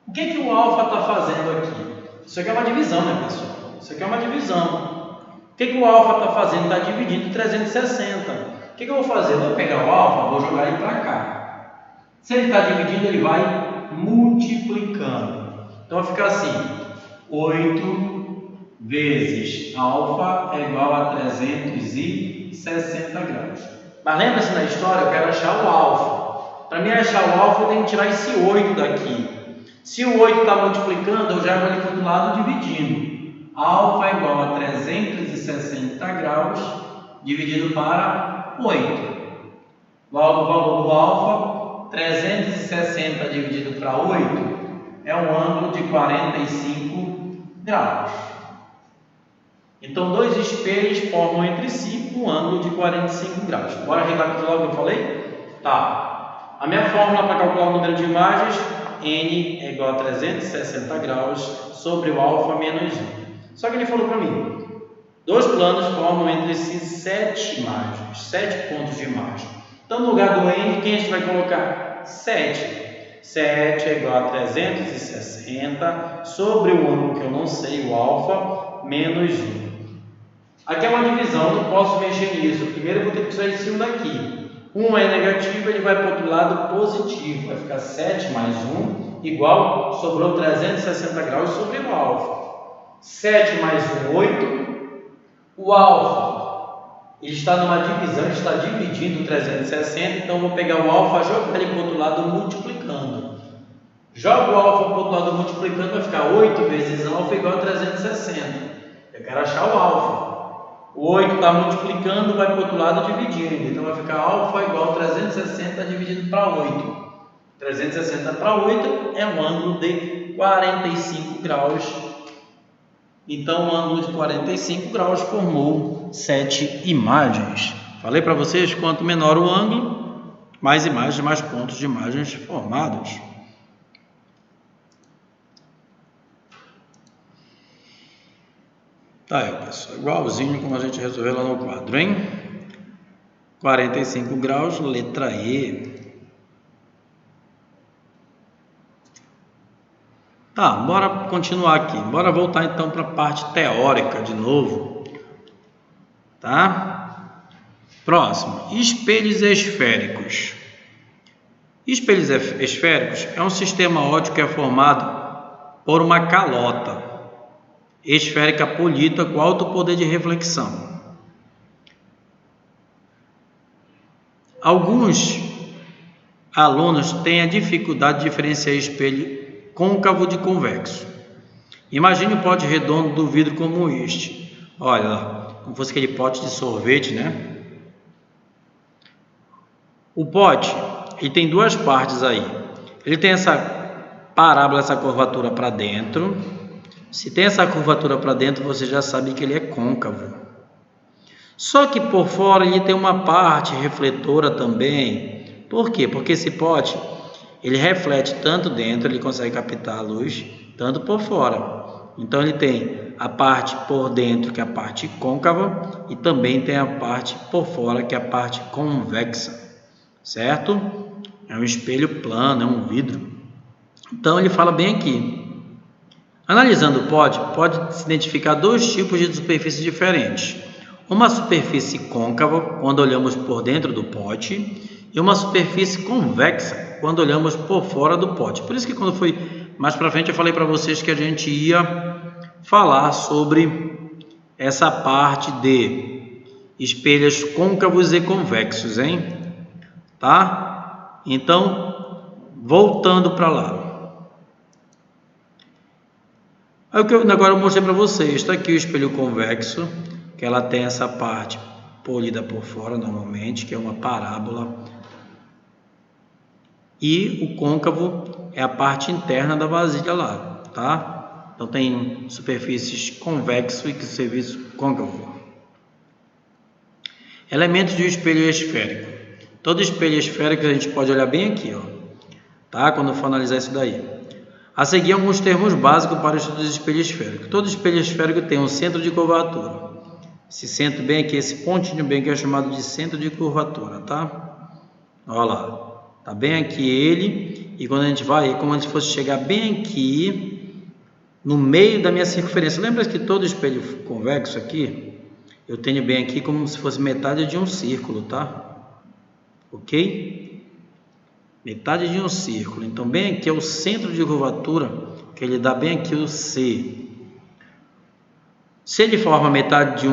Speaker 1: O que o alfa está fazendo aqui? Isso aqui é uma divisão, né, pessoal? Isso aqui é uma divisão. O que o alfa está fazendo? Está dividindo 360. O que eu vou fazer? Eu vou pegar o alfa, vou jogar ele para cá. Se ele está dividindo, ele vai multiplicando. Então vai ficar assim: 8 vezes alfa é igual a 360 graus. Mas lembra-se na história, eu quero achar o alfa. Para mim achar o alfa, eu tenho que tirar esse 8 daqui. Se o 8 está multiplicando, eu já vou ali para o lado dividindo. Alfa é igual a 360 graus dividido para 8. Logo, o valor do alfa, 360 dividido para 8, é um ângulo de 45 graus. Então, dois espelhos formam entre si um ângulo de 45 graus. Bora recapitular o que eu falei? Tá. A minha fórmula para calcular o número de imagens, n é igual a 360 graus sobre o alfa menos 1. Só que ele falou para mim, dois planos formam entre si 7 imagens, 7 pontos de imagem. Então, no lugar do n, quem a gente vai colocar? 7. 7 é igual a 360 sobre o ângulo que eu não sei, o alfa, menos 1. Aqui é uma divisão, não posso mexer nisso. Primeiro eu vou ter que tirar esse 1 daqui. 1 é negativo, ele vai para o outro lado positivo. Vai ficar 7 mais 1, igual, sobrou 360 graus sobre o alfa. 7 mais 1, 8. O alfa, ele está numa divisão, ele está dividindo 360, então eu vou pegar o alfa, jogar ele para o outro lado multiplicando. Jogo o alfa para o outro lado multiplicando, vai ficar 8 vezes alfa igual a 360. Eu quero achar o alfa. O 8 está multiplicando, vai para o outro lado dividindo. Então vai ficar alfa igual a 360 dividido para 8. 360 para 8 é um ângulo de 45 graus. Então o ângulo de 45 graus formou 7 imagens. Falei para vocês, quanto menor o ângulo, mais imagens, mais pontos de imagens formados. Tá aí, pessoal, igualzinho como a gente resolveu lá no quadro, hein? 45 graus, letra E. Tá, bora continuar aqui. Bora voltar então para a parte teórica de novo. Tá? Próximo, espelhos esféricos. Espelhos esféricos é um sistema óptico que é formado por uma calota esférica polida com alto poder de reflexão. Alguns alunos têm a dificuldade de diferenciar espelho côncavo de convexo. Imagine o pote redondo do vidro como este. Olha lá, como fosse aquele pote de sorvete, né? O pote, ele tem duas partes aí. Ele tem essa parábola, essa curvatura para dentro. Se tem essa curvatura para dentro, você já sabe que ele é côncavo. Só que por fora ele tem uma parte refletora também. Por quê? Porque esse pote, ele reflete tanto dentro, ele consegue captar a luz, tanto por fora. Então ele tem a parte por dentro, que é a parte côncava, e também tem a parte por fora, que é a parte convexa. Certo? É um espelho plano, é um vidro. Então ele fala bem aqui. Analisando o pote, pode-se identificar dois tipos de superfícies diferentes. Uma superfície côncava, quando olhamos por dentro do pote, e uma superfície convexa, quando olhamos por fora do pote. Por isso que quando foi mais para frente eu falei para vocês que a gente ia falar sobre essa parte de espelhos côncavos e convexos, hein? Tá? Então, voltando para lá. Agora eu mostrei para vocês, está aqui o espelho convexo, que ela tem essa parte polida por fora normalmente, que é uma parábola. E o côncavo é a parte interna da vasilha lá, tá? Então tem superfícies convexo e superfície côncavo. Elementos de um espelho esférico. Todo espelho esférico a gente pode olhar bem aqui, ó, tá? Quando for analisar isso daí. A seguir, alguns termos básicos para o estudo dos espelhos esféricos. Todo espelho esférico tem um centro de curvatura. Esse centro bem aqui, esse pontinho bem aqui é chamado de centro de curvatura, tá? Olha lá, tá bem aqui ele, e quando a gente vai, é como se fosse chegar bem aqui, no meio da minha circunferência. Lembra que todo espelho convexo aqui, eu tenho bem aqui como se fosse metade de um círculo, tá? Ok? Metade de um círculo. Então, bem aqui é o centro de curvatura, que ele dá bem aqui o C. Se ele forma metade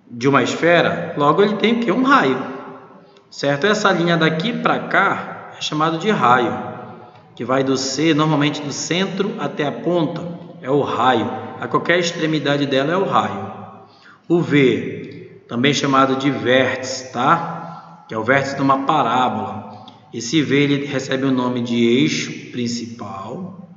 Speaker 1: de uma esfera, logo ele tem o quê? Um raio, certo? Essa linha daqui para cá é chamada de raio, que vai do C, normalmente do centro até a ponta, é o raio. A qualquer extremidade dela é o raio. O V, também chamado de vértice, tá? Que é o vértice de uma parábola. Esse V ele recebe o nome de eixo principal.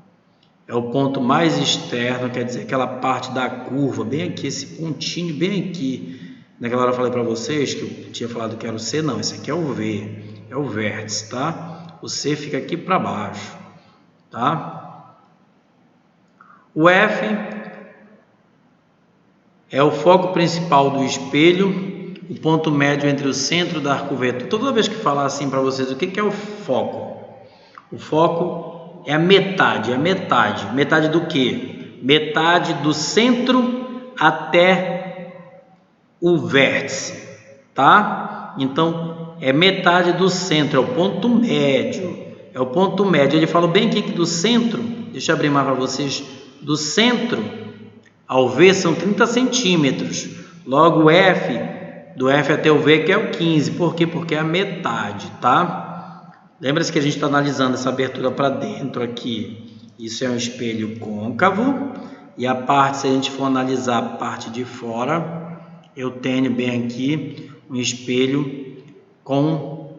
Speaker 1: É o ponto mais externo, quer dizer, aquela parte da curva, bem aqui, esse pontinho bem aqui. Naquela hora eu falei para vocês que eu tinha falado que era o C, não, esse aqui é o V, é o vértice, tá? O C fica aqui para baixo, tá? O F é o foco principal do espelho, o ponto médio entre o centro da arco-vetor. Toda vez que falar assim para vocês, o que é o foco? O foco é a metade, metade do quê? Metade do centro até o vértice, tá? Então, é metade do centro, é o ponto médio. É o ponto médio. Ele falou bem aqui que do centro, deixa eu abrir mais para vocês, do centro ao V são 30 centímetros. Logo, o F, do F até o V, que é o 15. Por quê? Porque é a metade, tá? Lembra-se que a gente está analisando essa abertura para dentro aqui. Isso é um espelho côncavo. E a parte, se a gente for analisar a parte de fora, eu tenho bem aqui um espelho convexo.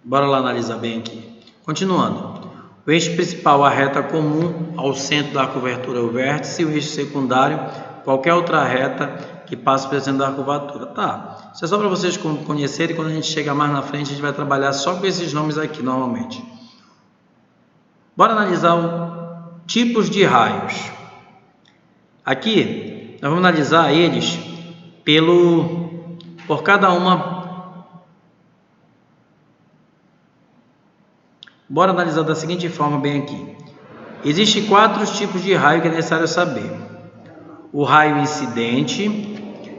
Speaker 1: Bora lá analisar bem aqui. Continuando. O eixo principal, a reta comum ao centro da curvatura, o vértice, e o eixo secundário, qualquer outra reta que passe pelo centro da curvatura. Tá. Isso é só para vocês conhecerem. Quando a gente chegar mais na frente, a gente vai trabalhar só com esses nomes aqui, normalmente. Bora analisar os tipos de raios. Aqui, nós vamos analisar eles por cada uma. Bora analisar da seguinte forma bem aqui. Existem 4 tipos de raio que é necessário saber. O raio incidente,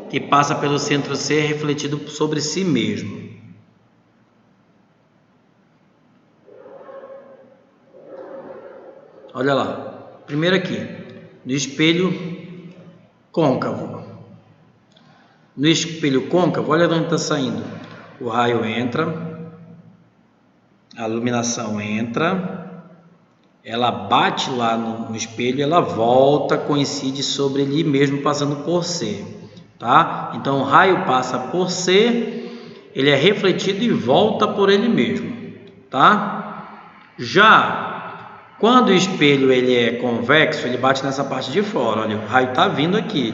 Speaker 1: que passa pelo centro C refletido sobre si mesmo. Olha lá. Primeiro aqui, no espelho côncavo. No espelho côncavo, olha de onde está saindo. O raio entra, a iluminação entra, ela bate lá no espelho, ela volta, coincide sobre ele mesmo, passando por C, tá? Então o raio passa por C, ele é refletido e volta por ele mesmo, tá? Já quando o espelho ele é convexo, ele bate nessa parte de fora. Olha, o raio está vindo aqui,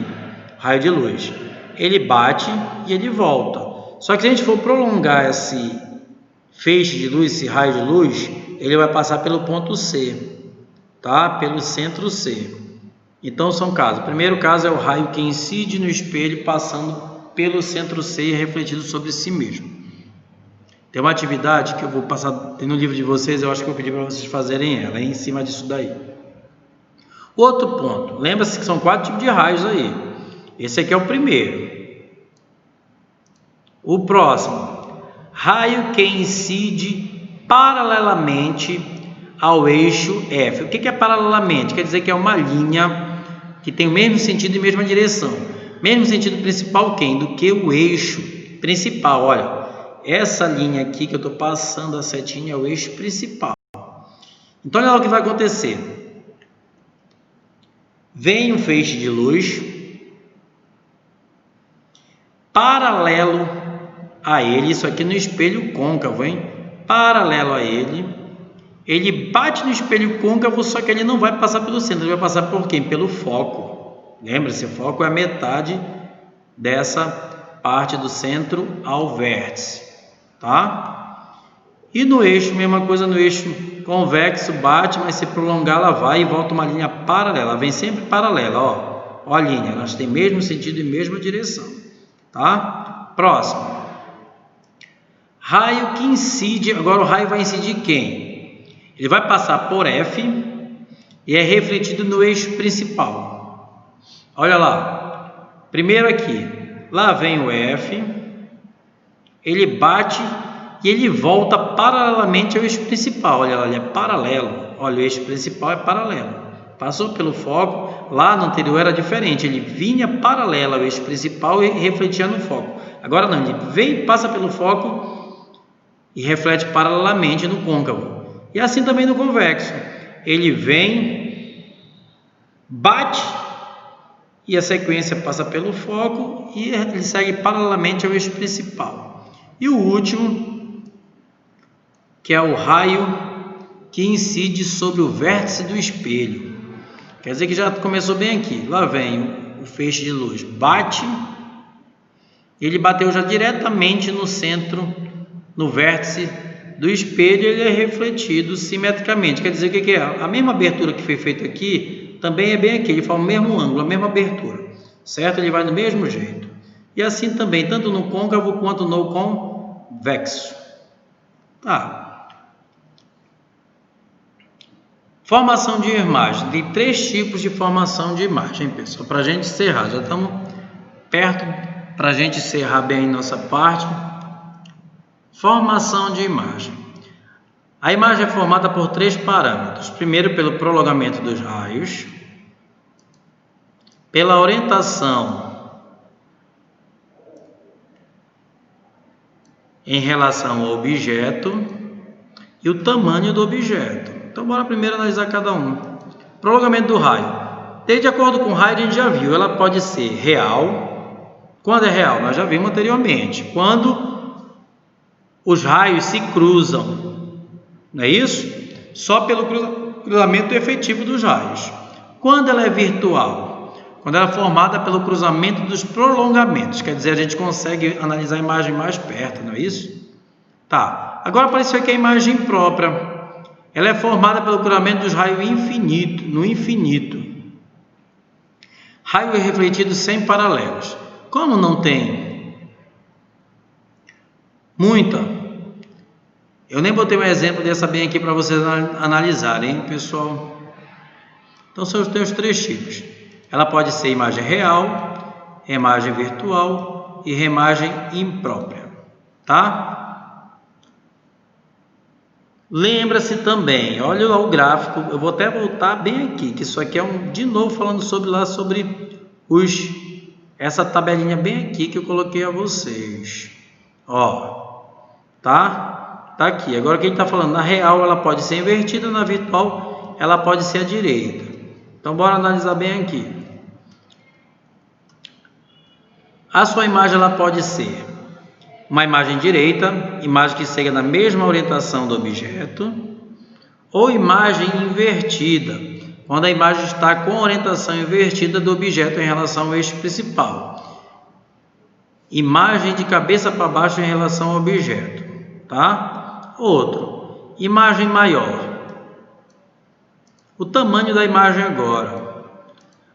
Speaker 1: raio de luz. Ele bate e ele volta. Só que se a gente for prolongar esse feixe de luz, esse raio de luz, ele vai passar pelo ponto C, tá? Pelo centro C. Então são casos. O primeiro caso é o raio que incide no espelho, passando pelo centro C e refletido sobre si mesmo. Tem uma atividade que eu vou passar, tem no livro de vocês, eu acho que eu vou pedir para vocês fazerem ela, em cima disso daí. Outro ponto, lembra-se que são 4 tipos de raios aí. Esse aqui é o primeiro. O próximo, raio que incide paralelamente ao eixo F. O que é paralelamente? Quer dizer que é uma linha que tem o mesmo sentido e mesma direção. Mesmo sentido principal quem? Do que o eixo principal, olha. Essa linha aqui que eu estou passando a setinha é o eixo principal. Então, olha lá o que vai acontecer. Vem um feixe de luz paralelo a ele, isso aqui no espelho côncavo, hein? Paralelo a ele. Ele bate no espelho côncavo, só que ele não vai passar pelo centro, ele vai passar por quem? Pelo foco. Lembra-se, o foco é a metade dessa parte do centro ao vértice. Tá? E no eixo, mesma coisa no eixo convexo, bate, mas se prolongar ela vai e volta uma linha paralela, ela vem sempre paralela, ó a linha, elas têm mesmo sentido e mesma direção, tá? Próximo, raio que incide, agora o raio vai incidir quem? Ele vai passar por F e é refletido no eixo principal. Olha lá, primeiro aqui, lá vem o F, ele bate e ele volta paralelamente ao eixo principal. Olha, ele é paralelo. Olha, o eixo principal é paralelo. Passou pelo foco, lá no anterior era diferente, ele vinha paralelo ao eixo principal e refletia no foco. Agora não, ele vem, passa pelo foco e reflete paralelamente no côncavo. E assim também no convexo. Ele vem, bate, e a sequência passa pelo foco e ele segue paralelamente ao eixo principal. E o último, que é o raio que incide sobre o vértice do espelho. Quer dizer que já começou bem aqui. Lá vem o feixe de luz, bate, ele bateu já diretamente no centro, no vértice do espelho, ele é refletido simetricamente. Quer dizer, o que é? A mesma abertura que foi feita aqui, também é bem aqui, ele forma o mesmo ângulo, a mesma abertura, certo? Ele vai do mesmo jeito. E assim também, tanto no côncavo quanto no convexo. Tá. Formação de imagem. Tem 3 tipos de formação de imagem, pessoal. Para a gente encerrar, já estamos perto para a gente encerrar bem nossa parte. Formação de imagem. A imagem é formada por 3 parâmetros. Primeiro, pelo prolongamento dos raios, pela orientação em relação ao objeto e o tamanho do objeto. Então, bora primeiro analisar cada um. Prolongamento do raio. De acordo com o raio, a gente já viu, ela pode ser real. Quando é real? Nós já vimos anteriormente. Quando os raios se cruzam, não é isso? Só pelo cruzamento efetivo dos raios. Quando ela é virtual? Quando ela é formada pelo cruzamento dos prolongamentos. Quer dizer, a gente consegue analisar a imagem mais perto, não é isso? Tá. Agora apareceu aqui a imagem própria. Ela é formada pelo cruzamento dos raios no infinito. Raio refletido sem paralelos. Como não tem muita, eu nem botei um exemplo dessa bem aqui para vocês analisarem, pessoal. Então são os 3 tipos. Ela pode ser imagem real, imagem virtual e imagem imprópria, tá? Lembra-se também, olha lá o gráfico, eu vou até voltar bem aqui, que isso aqui é de novo falando sobre essa tabelinha bem aqui que eu coloquei a vocês. Ó, tá aqui. Agora que a gente está falando, na real ela pode ser invertida, na virtual ela pode ser à direita. Então bora analisar bem aqui. A sua imagem ela pode ser uma imagem direita, imagem que segue na mesma orientação do objeto, ou imagem invertida, quando a imagem está com a orientação invertida do objeto em relação ao eixo principal. Imagem de cabeça para baixo em relação ao objeto, tá? Outro, imagem maior. O tamanho da imagem agora.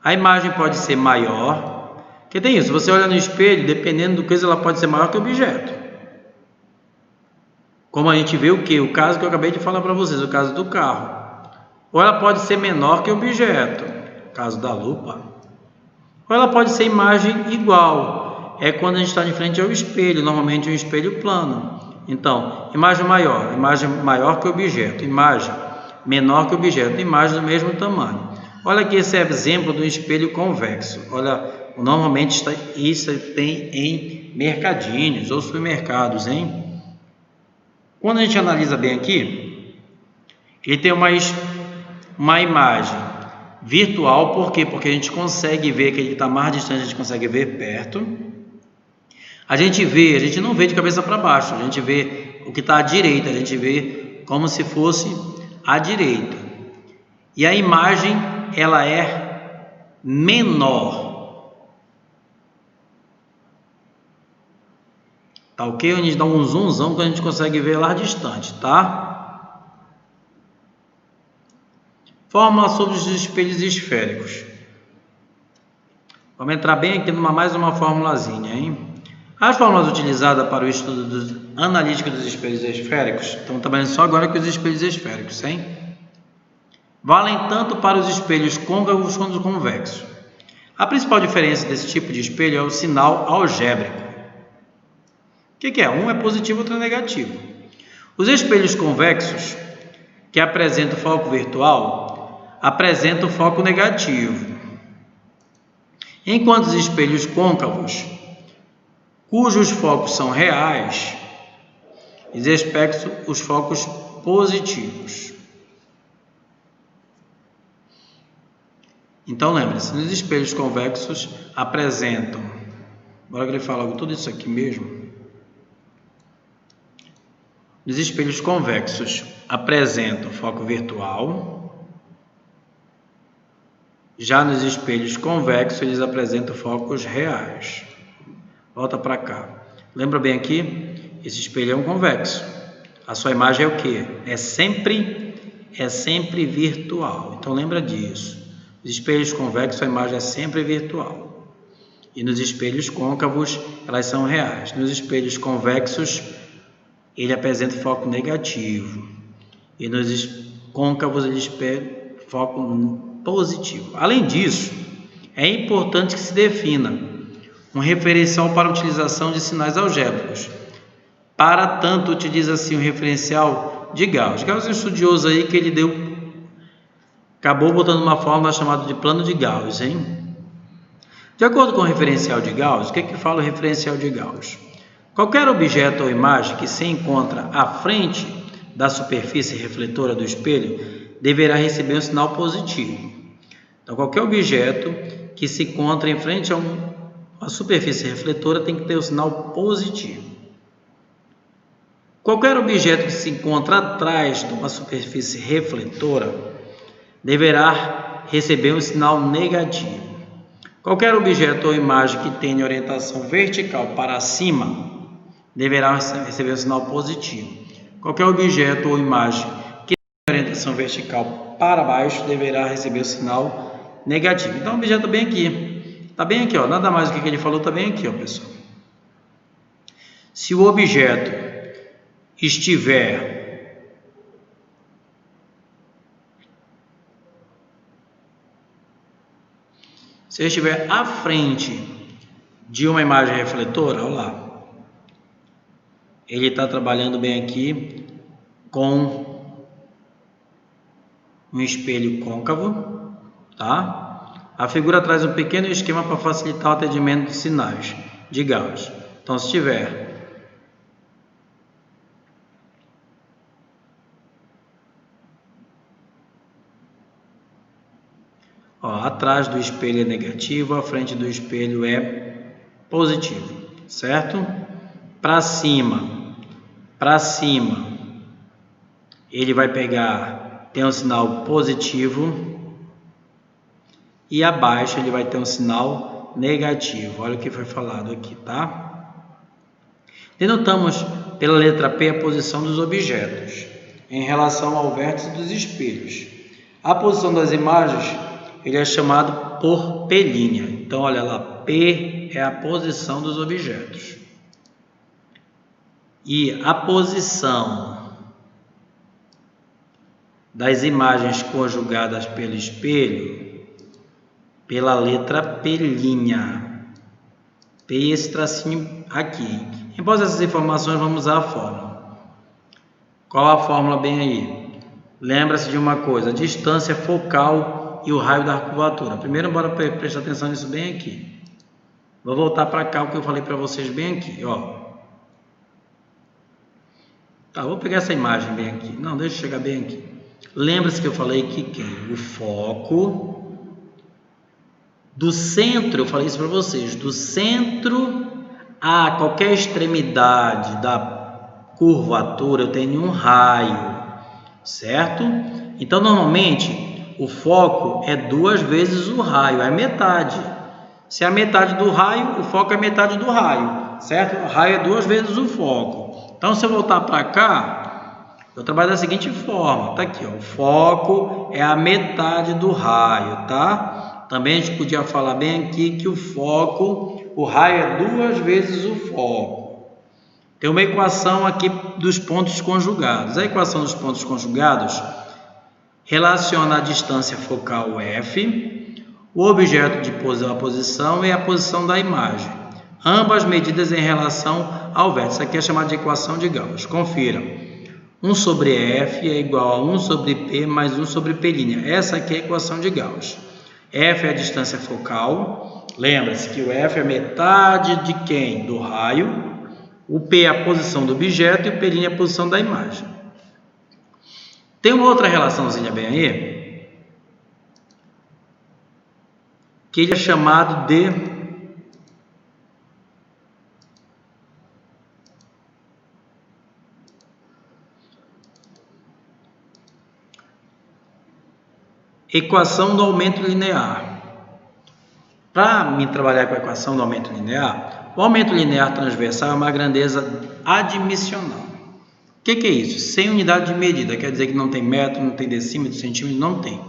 Speaker 1: A imagem pode ser maior. Porque tem isso, você olha no espelho, dependendo do que ela pode ser maior que o objeto. Como a gente vê o que? O caso que eu acabei de falar para vocês, o caso do carro. Ou ela pode ser menor que o objeto, caso da lupa. Ou ela pode ser imagem igual, é quando a gente está de frente ao espelho, normalmente um espelho plano. Então, imagem maior que o objeto, imagem menor que o objeto, imagem do mesmo tamanho. Olha aqui esse exemplo do espelho convexo. Olha, normalmente isso tem em mercadinhos ou supermercados, hein? Quando a gente analisa bem aqui, ele tem uma imagem virtual, por quê? Porque a gente consegue ver que ele está mais distante, a gente consegue ver perto. A gente não vê de cabeça para baixo, a gente vê o que está à direita, a gente vê como se fosse à direita. E a imagem, ela é menor. Tá ok? A gente dá um zoomzão que a gente consegue ver lá distante, tá? Fórmula sobre os espelhos esféricos. Vamos entrar bem aqui mais uma formulazinha, hein? As fórmulas utilizadas para o estudo analítico dos espelhos esféricos, estamos trabalhando só agora com os espelhos esféricos, hein? Valem tanto para os espelhos côncavos quanto os convexos. A principal diferença desse tipo de espelho é o sinal algébrico. O que é? Um é positivo, outro é negativo. Os espelhos convexos, que apresentam o foco virtual, apresentam o foco negativo, enquanto os espelhos côncavos, cujos focos são reais, os focos positivos. Então lembre-se, nos espelhos convexos apresentam, bora grifar logo tudo isso aqui mesmo. Nos espelhos convexos apresentam foco virtual, já nos espelhos convexos eles apresentam focos reais. Volta para cá. Lembra bem aqui? Esse espelho é um convexo. A sua imagem é o quê? É sempre virtual. Então lembra disso. Nos espelhos convexos a imagem é sempre virtual. E nos espelhos côncavos elas são reais. Nos espelhos convexos ele apresenta foco negativo. E nos côncavos ele apresenta foco positivo. Além disso, é importante que se defina um referencial para a utilização de sinais algébricos. Para tanto, utiliza-se um referencial de Gauss. Gauss é um estudioso aí que ele acabou botando uma fórmula chamada de plano de Gauss, hein? De acordo com o referencial de Gauss, o que fala o referencial de Gauss? Qualquer objeto ou imagem que se encontra à frente da superfície refletora do espelho deverá receber um sinal positivo. Então, qualquer objeto que se encontra em frente a uma superfície refletora tem que ter um sinal positivo. Qualquer objeto que se encontra atrás de uma superfície refletora deverá receber um sinal negativo. Qualquer objeto ou imagem que tenha orientação vertical para cima deverá receber um sinal positivo. Qualquer objeto ou imagem que tenha orientação vertical para baixo deverá receber o sinal negativo. Então o objeto está bem aqui. Está bem aqui, ó. Nada mais do que ele falou, está bem aqui, ó, pessoal. Se o objeto estiver à frente de uma imagem refletora, olha lá. Ele está trabalhando bem aqui com um espelho côncavo, tá? A figura traz um pequeno esquema para facilitar o atendimento de sinais de Gauss. Então, se tiver atrás do espelho é negativo, à frente do espelho é positivo, certo? Para cima, ele vai tem um sinal positivo e abaixo ele vai ter um sinal negativo. Olha o que foi falado aqui, tá? Denotamos pela letra P a posição dos objetos em relação ao vértice dos espelhos. A posição das imagens ele é chamado por P'. Então, olha lá, P é a posição dos objetos. E a posição das imagens conjugadas pelo espelho, pela letra P'. Tem esse tracinho aqui. Após essas informações, vamos usar a fórmula. Qual a fórmula bem aí? Lembra-se de uma coisa, a distância focal e o raio da curvatura. Primeiro, bora prestar atenção nisso bem aqui. Vou voltar para cá o que eu falei para vocês bem aqui, ó. Tá, vou pegar essa imagem bem aqui. Não, deixa eu chegar bem aqui. Lembra-se que eu falei que o foco do centro, eu falei isso para vocês, do centro a qualquer extremidade da curvatura eu tenho um raio, certo? Então, normalmente, o foco é 2 vezes o raio, é metade. Se é a metade do raio, o foco é metade do raio, certo? O raio é 2 vezes o foco. Então, se eu voltar para cá, eu trabalho da seguinte forma, tá aqui, ó, o foco é a metade do raio, tá? Também a gente podia falar bem aqui que o raio é 2 vezes o foco. Tem uma equação aqui dos pontos conjugados. A equação dos pontos conjugados relaciona a distância focal F, o objeto de posição e a posição da imagem. Ambas medidas em relação ao vértice. Isso aqui é chamado de equação de Gauss. Confira. 1 sobre F é igual a 1 sobre P mais 1 sobre P'. Essa aqui é a equação de Gauss. F é a distância focal. Lembra-se que o F é metade de quem? Do raio. O P é a posição do objeto e o P' é a posição da imagem. Tem uma outra relaçãozinha bem aí, que ele é chamado de equação do aumento linear. Para me trabalhar com a equação do aumento linear, o aumento linear transversal é uma grandeza admissional. O que é isso? Sem unidade de medida, quer dizer que não tem metro, não tem decímetro, centímetro, não tem.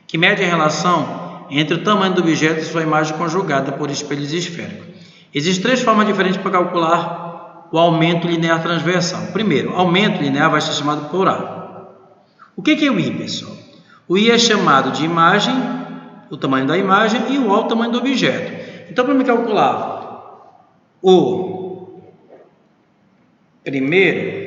Speaker 1: Que mede a relação entre o tamanho do objeto e sua imagem conjugada por espelhos esféricos. Existem 3 formas diferentes para calcular o aumento linear transversal. Primeiro, aumento linear vai ser chamado por A. O que é o I, pessoal? O I é chamado de imagem, o tamanho da imagem, e o A o tamanho do objeto. Então, para me calcular o primeiro,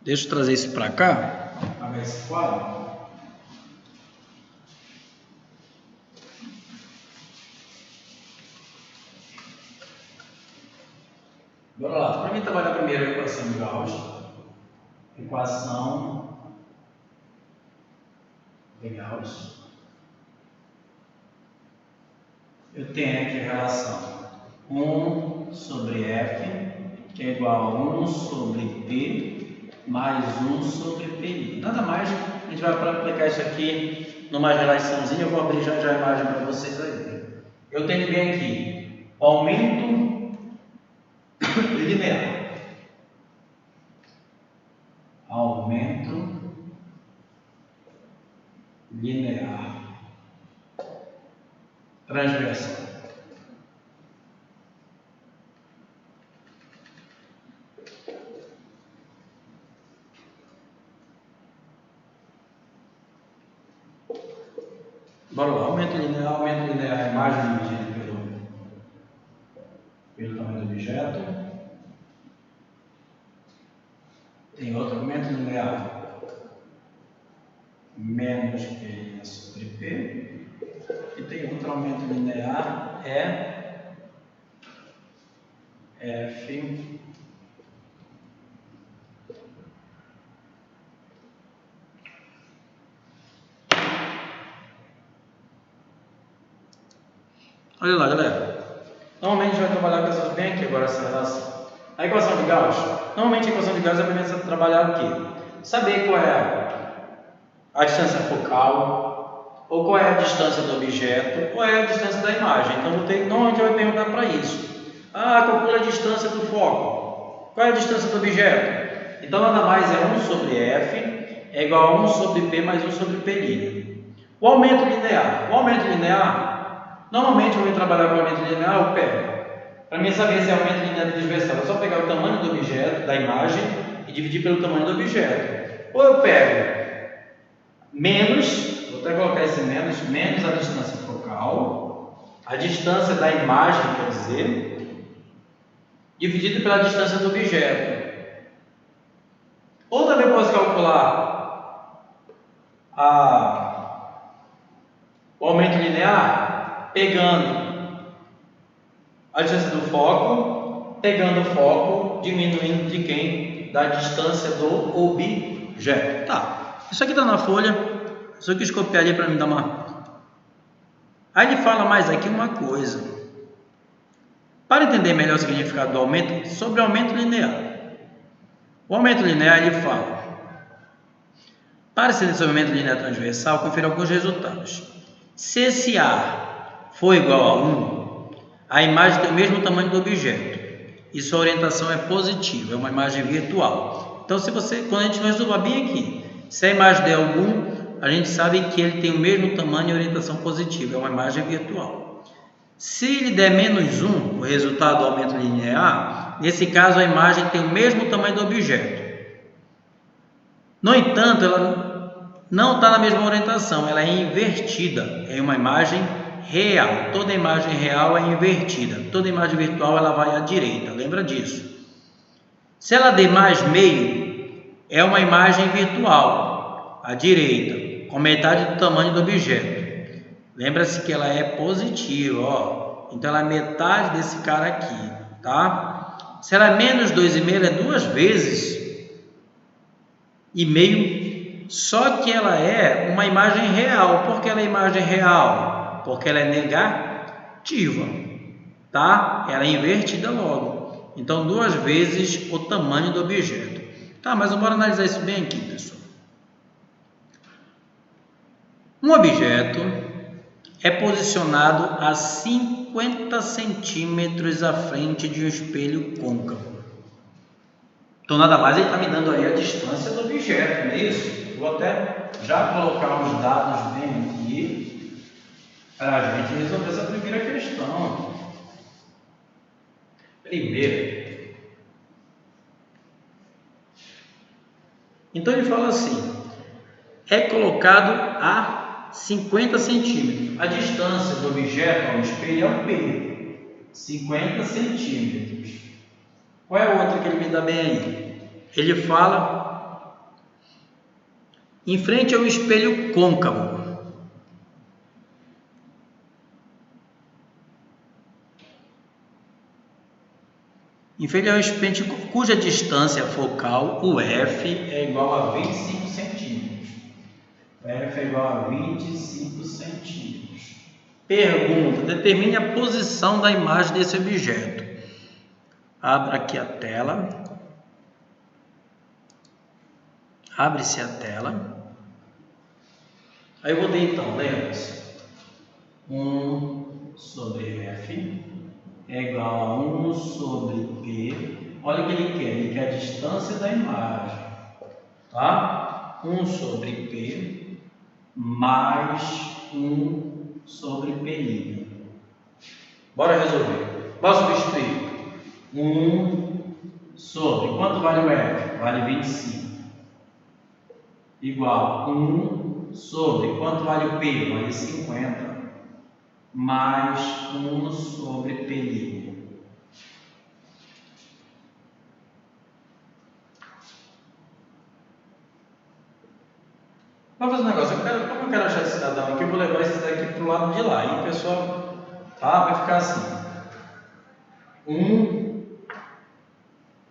Speaker 1: deixa eu trazer isso para cá, apagar esse quadro. Bora lá. Para mim trabalhar primeiro a equação de Gauss. Equação de Gauss. Eu tenho aqui a relação 1 sobre F, que é igual a 1 sobre P, mais 1 sobre P'. Nada mais, a gente vai aplicar isso aqui numa relaçãozinha. Eu vou abrir já a imagem para vocês aí. Eu tenho bem aqui o aumento linear. Aumento linear transversal. Bora lá, aumento linear é a imagem dividida pelo tamanho do objeto. Tem outro aumento linear, menos P sobre P. E tem outro aumento linear, é F olha lá, galera. Normalmente a gente vai trabalhar com essas bem aqui agora, essa relação. A equação de Gauss. Normalmente a equação de Gauss é para trabalhar o quê? Saber qual é a distância focal, ou qual é a distância do objeto, ou é a distância da imagem. Então, normalmente vai perguntar para isso. Calcula a distância do foco. Qual é a distância do objeto? Então, nada mais é 1 sobre F é igual a 1 sobre P mais 1 sobre P'. O aumento linear. O aumento linear, normalmente eu vou trabalhar com o aumento linear, eu pego. Para mim saber se é aumento linear transversal, é só pegar o tamanho do objeto, da imagem, e dividir pelo tamanho do objeto. Ou eu pego menos, vou até colocar esse menos a distância focal, a distância da imagem, quer dizer, dividido pela distância do objeto. Ou também posso calcular o aumento linear pegando a distância do foco, pegando o foco, diminuindo de quem? Da distância do objeto. Tá, isso aqui está na folha, só quis copiar ali para me dar uma... Aí ele fala mais aqui uma coisa. Para entender melhor o significado do aumento, sobre o aumento linear. O aumento linear, ele fala: para esse aumento linear transversal, confira alguns resultados. Se esse A for igual a 1, a imagem tem o mesmo tamanho do objeto e sua orientação é positiva, é uma imagem virtual. Então, quando a gente resolver bem aqui, se a imagem der algum, a gente sabe que ele tem o mesmo tamanho e orientação positiva, é uma imagem virtual. Se ele der menos 1, o resultado do aumento linear, nesse caso a imagem tem o mesmo tamanho do objeto. No entanto, ela não está na mesma orientação, ela é invertida, é uma imagem real. Toda imagem real é invertida. Toda imagem virtual ela vai à direita. Lembra disso? Se ela der mais meio, é uma imagem virtual, à direita, com metade do tamanho do objeto. Lembra-se que ela é positiva, ó. Então ela é metade desse cara aqui, tá? Se ela é menos 2,5, ela é 2 vezes e meio, só que ela é uma imagem real. Por que ela é imagem real? Porque ela é negativa, tá? Ela é invertida logo. Então, 2 vezes o tamanho do objeto. Tá, mas bora analisar isso bem aqui, pessoal. Um objeto é posicionado a 50 centímetros à frente de um espelho côncavo. Então, nada mais ele está me dando aí a distância do objeto, não é isso? Vou até já colocar os dados bem aqui para a gente resolver essa primeira questão. Primeiro, então ele fala assim, é colocado a 50 centímetros. A distância do objeto ao espelho é o P, 50 centímetros. Qual é a outra que ele me dá bem aí? Ele fala em frente ao espelho côncavo. Em frente ao espelho cuja distância focal, o F, é igual a 25 centímetros. O F é igual a 25 centímetros. Pergunta: determine a posição da imagem desse objeto. Abra aqui a tela. Abre-se a tela. Aí eu vou ter então, lembra-se, 1 sobre F é igual a 1 sobre P. Olha o que ele quer. Ele quer a distância da imagem. Tá? 1 sobre P mais 1 sobre P'. Bora resolver. Bora substituir. 1 sobre, quanto vale o F? Vale 25. Igual a 1 sobre, quanto vale o P? Vale 50. Mais 1 sobre P'. Vamos fazer um negócio. Como eu quero achar esse cidadão aqui, eu vou levar esse daqui para o lado de lá. E o pessoal, tá? Vai ficar assim.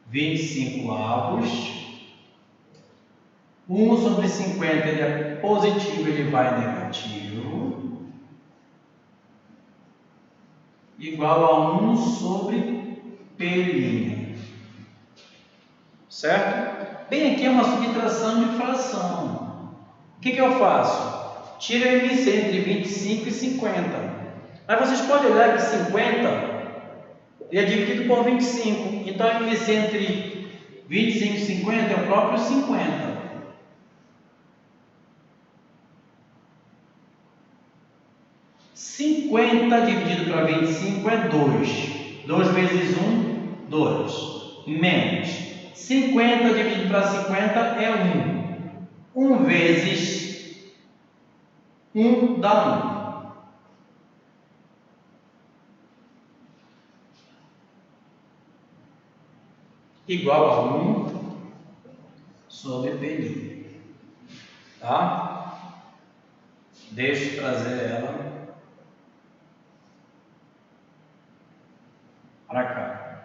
Speaker 1: 25 avos. 1 sobre 50 ele é positivo, ele vai negativo. Igual a 1 sobre P'. Certo? Bem aqui é uma subtração de fração. O que eu faço? Tiro a MC entre 25 e 50. Mas vocês podem olhar que 50 ele é dividido por 25. Então a MC entre 25 e 50 é o próprio 50. 50 dividido para 25 é 2. 2 vezes 1, 2. Menos 50 dividido para 50 é 1. 1 vezes 1 dá 1. Igual a 1 sobre P'. Tá? Deixa eu trazer ela para cá.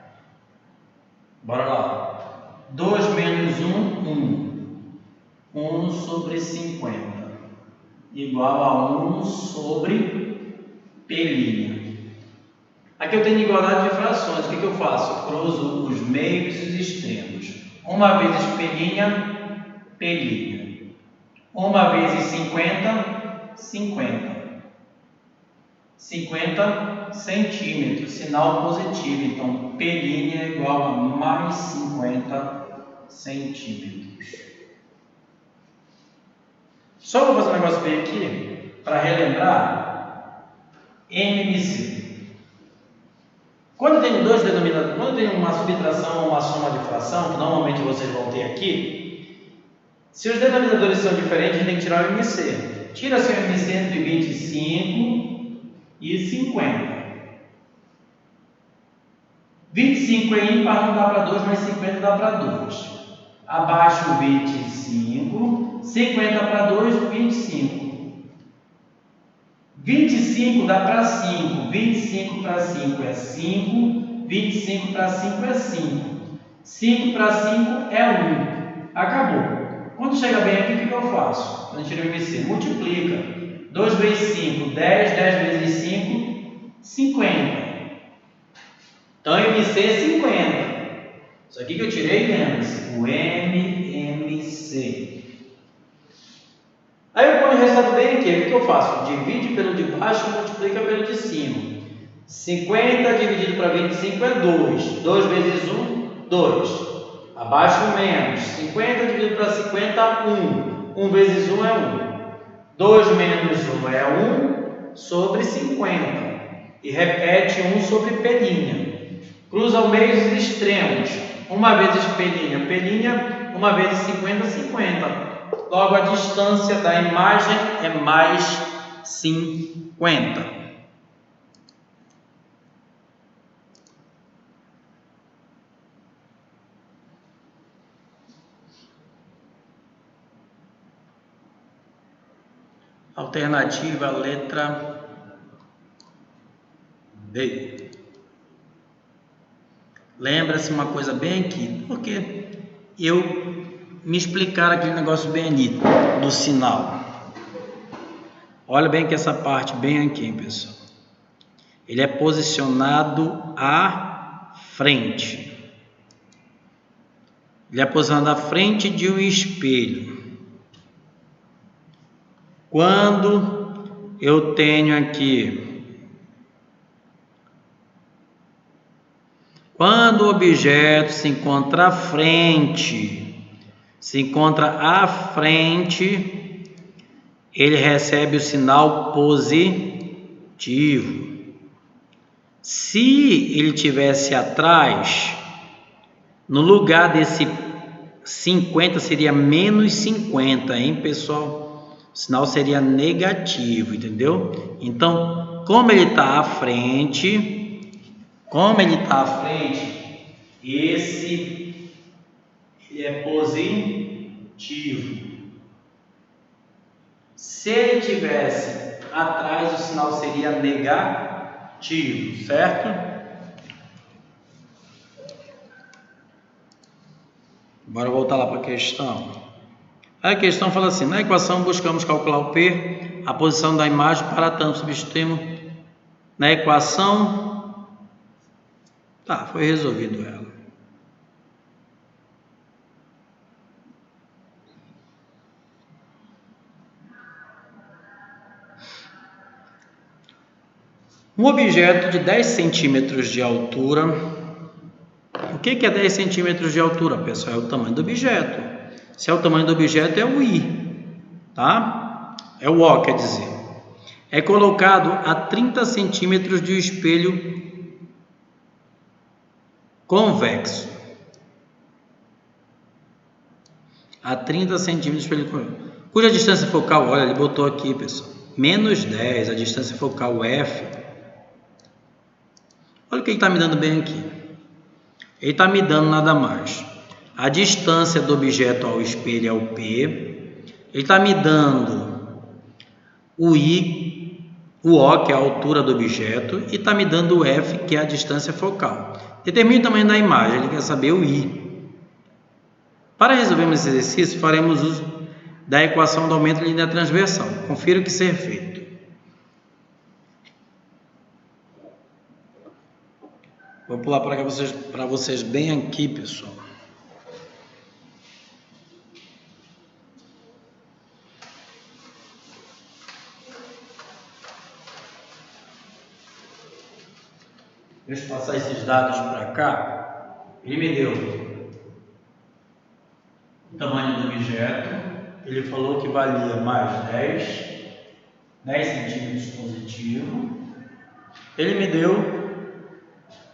Speaker 1: Bora lá. 2 menos 1, 1. 1 sobre 50. Igual a 1 sobre P'. Aqui eu tenho igualdade de frações. O que eu faço? Eu cruzo os meios e os extremos. 1 vezes P', P'. 1 vezes 50, 50. 50 centímetros, sinal positivo. Então, P' é igual a mais 50 centímetros. Só vou fazer um negócio bem aqui, para relembrar, NMC. Quando eu tenho dois denominadores, quando eu tenho uma subtração ou uma soma de fração, que normalmente vocês vão ter aqui, se os denominadores são diferentes, a gente tem que tirar o MC. Tira-se o MC entre 25 e 50. 25 é ímpar, não dá para 2, mas 50 dá para 2. Abaixo 25, 50 para 2, 25. 25 dá para 5, 25 para 5 é 5, 25 para 5 é 5. 5 para 5 é 1. Acabou. Quando chega bem aqui, o que eu faço? Quando tira o MC, multiplica. 2 vezes 5, 10, 10 vezes 5, 50. Então, MC é 50. Isso aqui que eu tirei, lembra-se, o MMC. Aí eu ponho o resultado bem aqui. O que eu faço? Divide pelo de baixo e multiplica pelo de cima. 50 dividido para 25 é 2. 2 vezes 1, 2. Abaixo menos. 50 dividido para 50, 1. 1 vezes 1 é 1. 2 menos 1 é 1 sobre 50. E repete 1 sobre pelinha. Cruza ao meio os extremos. Uma vezes pelinha, pelinha. Uma vezes 50, 50. Logo, a distância da imagem é mais 50. Alternativa letra B. Lembra-se uma coisa bem aqui, porque me explicaram aquele negócio bem ali, do sinal. Olha bem que essa parte bem aqui, pessoal. Ele é posicionado à frente. Ele é posicionado à frente de um espelho. Quando eu tenho aqui, quando o objeto se encontra à frente, ele recebe o sinal positivo. Se ele tivesse atrás, no lugar desse 50 seria menos 50, hein, pessoal? O sinal seria negativo, entendeu? Então, como ele está à frente, esse ele é positivo. Se ele tivesse atrás, o sinal seria negativo, certo? Bora voltar lá para a questão. A questão fala assim: na equação buscamos calcular o P, a posição da imagem para tanto. Substituímos na equação. Tá, foi resolvido ela. Um objeto de 10 centímetros de altura. O que é 10 centímetros de altura, pessoal? É o tamanho do objeto. Se é o tamanho do objeto, é o I, tá? É o O, quer dizer. É colocado a 30 centímetros de um espelho convexo. A 30 centímetros de espelho convexo. Cuja distância focal, olha, ele botou aqui, pessoal, menos 10, a distância focal F. Olha o que ele está me dando bem aqui. Ele está me dando nada mais. A distância do objeto ao espelho é o P. Ele está me dando o I, o O, que é a altura do objeto, e está me dando o F, que é a distância focal. Determine o tamanho da imagem, ele quer saber o I. Para resolvermos esse exercício, faremos uso da equação do aumento de linha transversal. Confira o que ser feito. Vou pular para vocês bem aqui, pessoal. Deixa eu passar esses dados para cá. Ele me deu o tamanho do objeto. Ele falou que valia mais 10 centímetros positivo. Ele me deu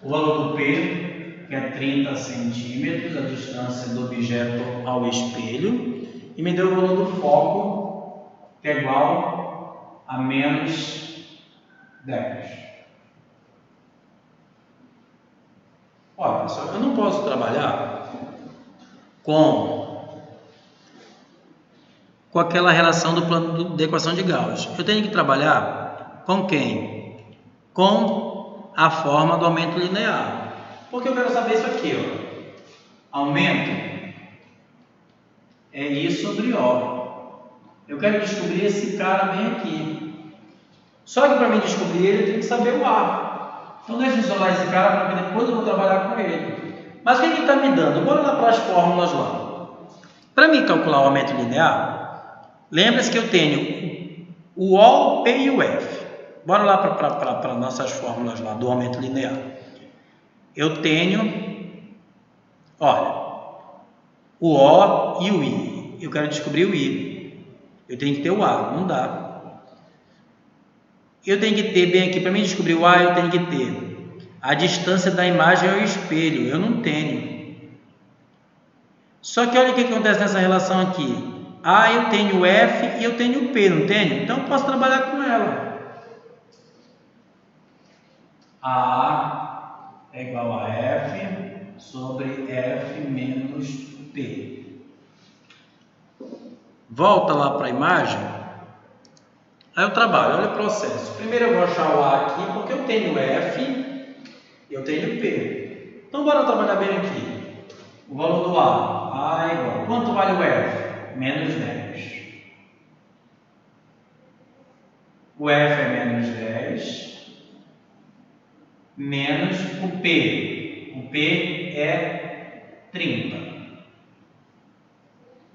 Speaker 1: o valor do P, que é 30 centímetros, a distância do objeto ao espelho. E me deu o valor do foco, que é igual a menos 10. Olha, pessoal, eu não posso trabalhar com aquela relação do plano de equação de Gauss. Eu tenho que trabalhar com quem? Com a forma do aumento linear. Porque eu quero saber isso aqui, ó. Aumento é I sobre O. Eu quero descobrir esse cara bem aqui. Só que para mim descobrir ele, eu tenho que saber o A. Então deixa eu isolar esse cara para que depois eu vou trabalhar com ele. Mas o que ele está me dando? Bora lá para as fórmulas lá. Para mim calcular o aumento linear, lembre-se que eu tenho o O, o P e o F. Bora lá para nossas fórmulas lá do aumento linear. Eu tenho, olha, o O e o I. Eu quero descobrir o I. Eu tenho que ter o A, não dá. Eu tenho que ter bem aqui, para mim descobrir o A, eu tenho que ter a distância da imagem ao espelho. Eu não tenho. Só que olha o que acontece nessa relação aqui. A eu tenho F e eu tenho P, não tenho? Então eu posso trabalhar com ela. A é igual a F sobre F menos P. Volta lá para a imagem. Aí eu trabalho, olha o processo. Primeiro eu vou achar o A aqui, porque eu tenho F e eu tenho P. Então bora trabalhar bem aqui. O valor do A é igual. Quanto vale o F? Menos 10. O F é menos 10. Menos o P. O P é 30.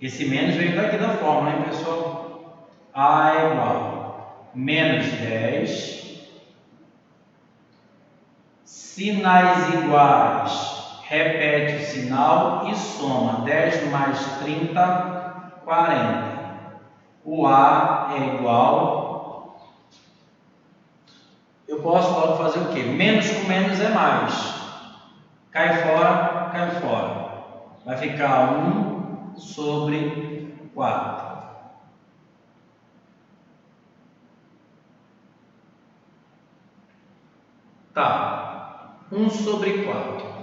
Speaker 1: Esse menos vem daqui da fórmula, hein, pessoal? A é igual a menos 10. Sinais iguais, repete o sinal e soma 10 mais 30, 40. O A é igual, eu posso logo fazer o quê? Menos com menos é mais. Cai fora, cai fora. Vai ficar 1 sobre 4. Tá, 1 sobre 4.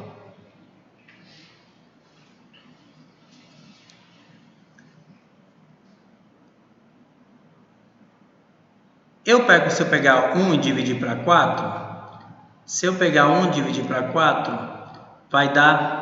Speaker 1: Se eu pegar 1 e dividir para 4, se eu pegar 1 e dividir para 4, vai dar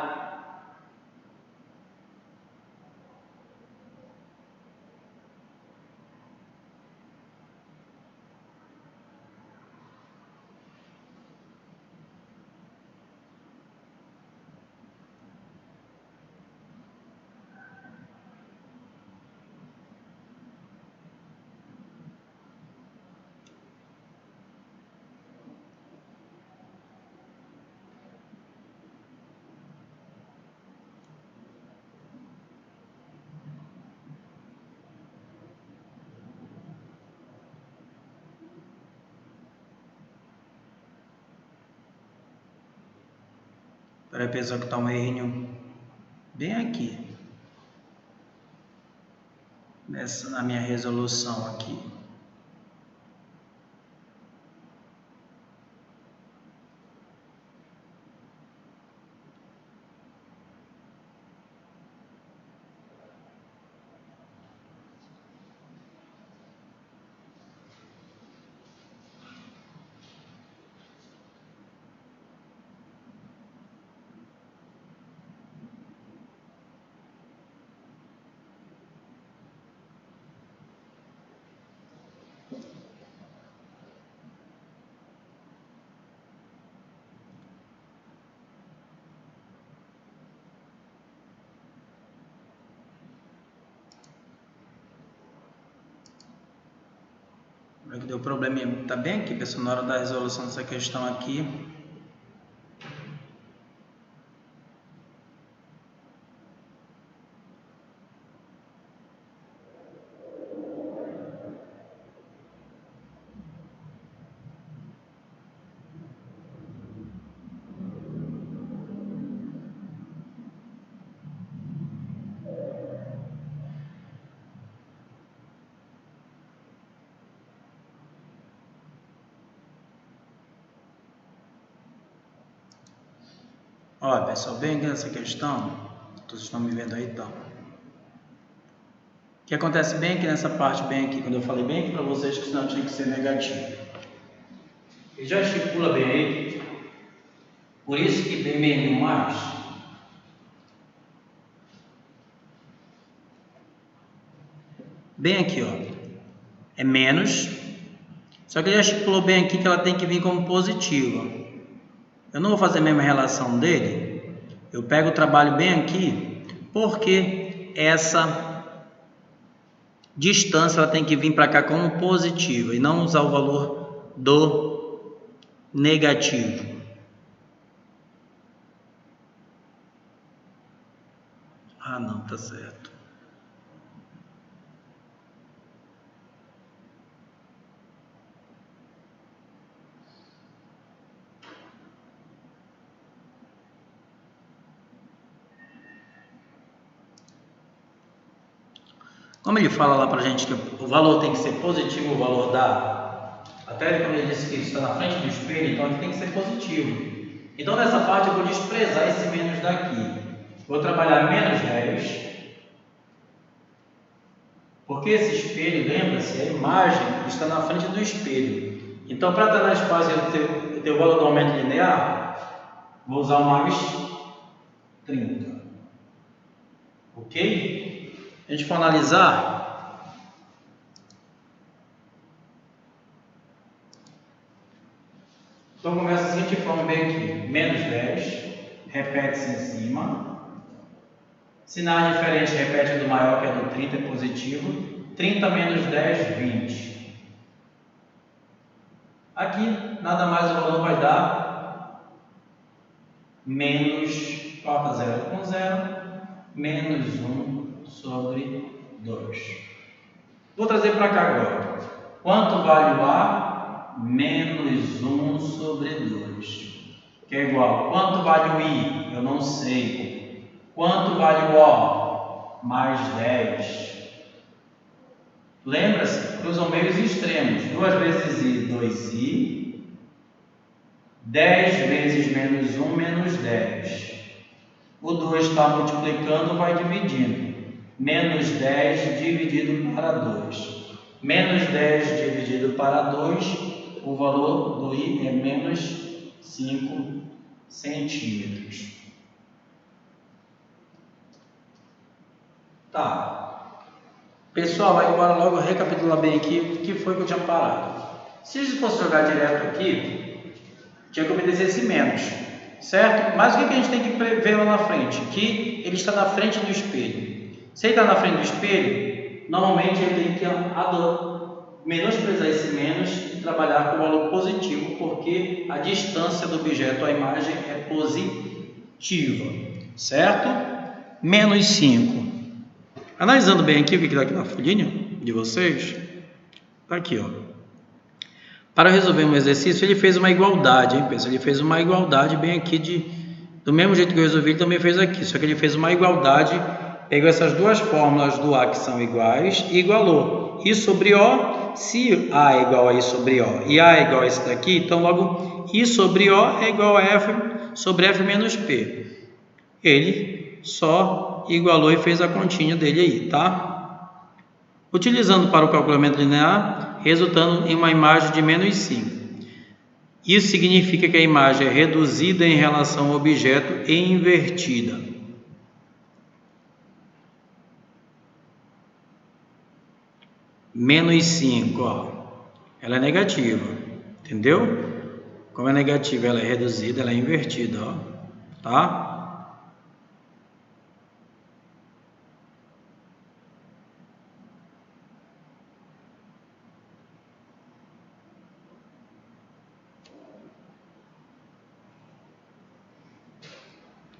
Speaker 1: para a pessoa que está um errinho bem aqui, na minha resolução aqui. Deu probleminha, tá bem aqui, pessoal, na hora da resolução dessa questão aqui. Olha, pessoal, bem aqui nessa questão, vocês estão me vendo aí, então. O que acontece bem aqui nessa parte, bem aqui, quando eu falei bem aqui para vocês que senão tinha que ser negativo. Ele já estipula bem aí, por isso que tem bem no mais. Bem aqui, ó, é menos, só que ele já estipulou bem aqui que ela tem que vir como positiva. Eu não vou fazer a mesma relação dele, eu pego o trabalho bem aqui, porque essa distância ela tem que vir para cá como positiva e não usar o valor do negativo. Ah, não, tá certo. Como ele fala lá pra gente que o valor tem que ser positivo, o valor da... Até quando ele disse que isso está na frente do espelho, então ele tem que ser positivo. Então nessa parte eu vou desprezar esse menos daqui. Vou trabalhar menos 10. Porque esse espelho, lembra-se, a imagem está na frente do espelho. Então para estar na espaço e ter o valor do aumento linear, vou usar o mais 30. Ok? A gente for analisar, então começa a seguinte forma bem aqui, menos 10, repete-se em cima, sinais diferentes, repete do maior que é do 30, é positivo, 30 menos 10, 20. Aqui, nada mais o valor vai dar menos, coloca 0 com 0, menos 1 sobre 2. Vou trazer para cá agora. Quanto vale o A? Menos 1 sobre 2. Que é igual. Quanto vale o I? Eu não sei. Quanto vale o O? Mais 10. Lembra-se? Cruzam meios extremos. 2 vezes I, 2I. 10 vezes menos 1, menos 10. O 2 está multiplicando, vai dividindo. Menos 10 dividido para 2. Menos 10 dividido para 2, o valor do I é menos 5 centímetros. Tá. Pessoal, agora logo recapitular bem aqui o que foi que eu tinha parado. Se isso fosse jogar direto aqui, tinha que obedecer esse menos, certo? Mas o que a gente tem que ver lá na frente? Que ele está na frente do espelho. Se ele está na frente do espelho, normalmente ele tem que menosprezar esse menos e trabalhar com o valor positivo, porque a distância do objeto à imagem é positiva, certo? Menos 5. Analisando bem aqui o que está aqui na folhinha de vocês, está aqui, ó. Para resolver um exercício, ele fez uma igualdade, hein, pessoal? Ele fez uma igualdade bem aqui do mesmo jeito que eu resolvi, ele também fez aqui, só que ele fez uma igualdade. Pegou essas duas fórmulas do A que são iguais e igualou. I sobre O, se A é igual a I sobre O e A é igual a esse daqui, então logo I sobre O é igual a F sobre F menos P. Ele só igualou e fez a continha dele aí, tá? Utilizando para o calculamento linear, resultando em uma imagem de menos 5. Isso significa que a imagem é reduzida em relação ao objeto e invertida. Menos 5, ó, ela é negativa, entendeu? Como é negativa, ela é reduzida, ela é invertida, ó, tá?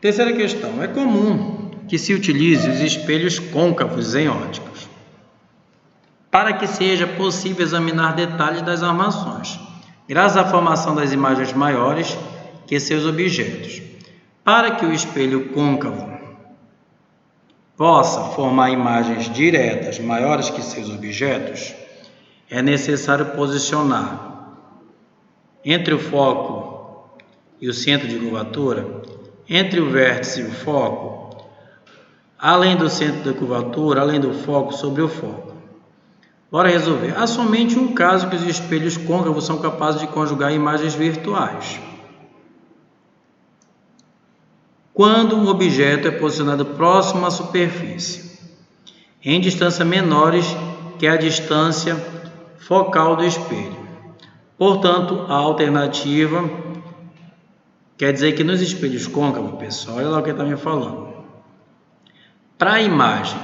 Speaker 1: Terceira questão, é comum que se utilize os espelhos côncavos em óticas para que seja possível examinar detalhes das armações, graças à formação das imagens maiores que seus objetos. Para que o espelho côncavo possa formar imagens diretas maiores que seus objetos, é necessário posicionar entre o foco e o centro de curvatura entre o vértice e o foco, além do centro da curvatura, além do foco, sobre o foco. Bora resolver. Há somente um caso que os espelhos côncavos são capazes de conjugar imagens virtuais. Quando um objeto é posicionado próximo à superfície, em distâncias menores que a distância focal do espelho. Portanto, a alternativa quer dizer que nos espelhos côncavos, pessoal, olha lá o que ele está me falando. Para a imagem,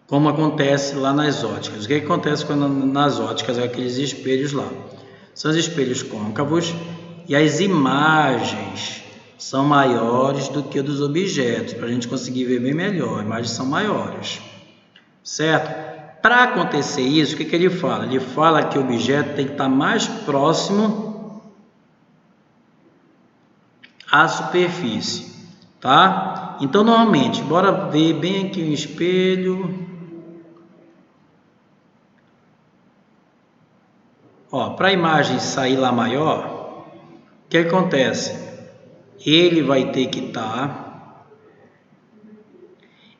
Speaker 1: como acontece lá nas óticas. O que acontece quando nas óticas, aqueles espelhos lá? São os espelhos côncavos e as imagens são maiores do que o dos objetos, para a gente conseguir ver bem melhor. As imagens são maiores, certo? Para acontecer isso, o que ele fala? Ele fala que o objeto tem que estar mais próximo à superfície, tá? Então, normalmente, bora ver bem aqui o espelho. Para a imagem sair lá maior, o que acontece? Ele vai ter que estar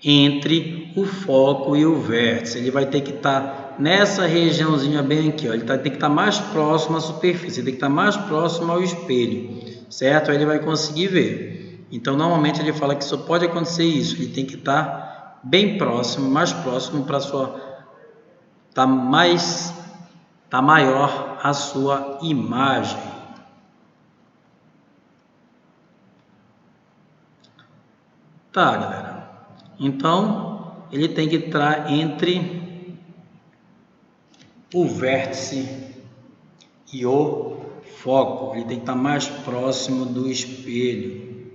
Speaker 1: entre o foco e o vértice. Ele vai ter que estar nessa regiãozinha bem aqui, ó. Ele tem que estar mais próximo à superfície, ele tem que estar mais próximo ao espelho, certo? Aí ele vai conseguir ver. Então, normalmente ele fala que só pode acontecer isso. Ele tem que estar bem próximo, mais próximo para tá maior a sua imagem. Tá, galera. Então, ele tem que estar entre o vértice e o foco. Ele tem que estar mais próximo do espelho.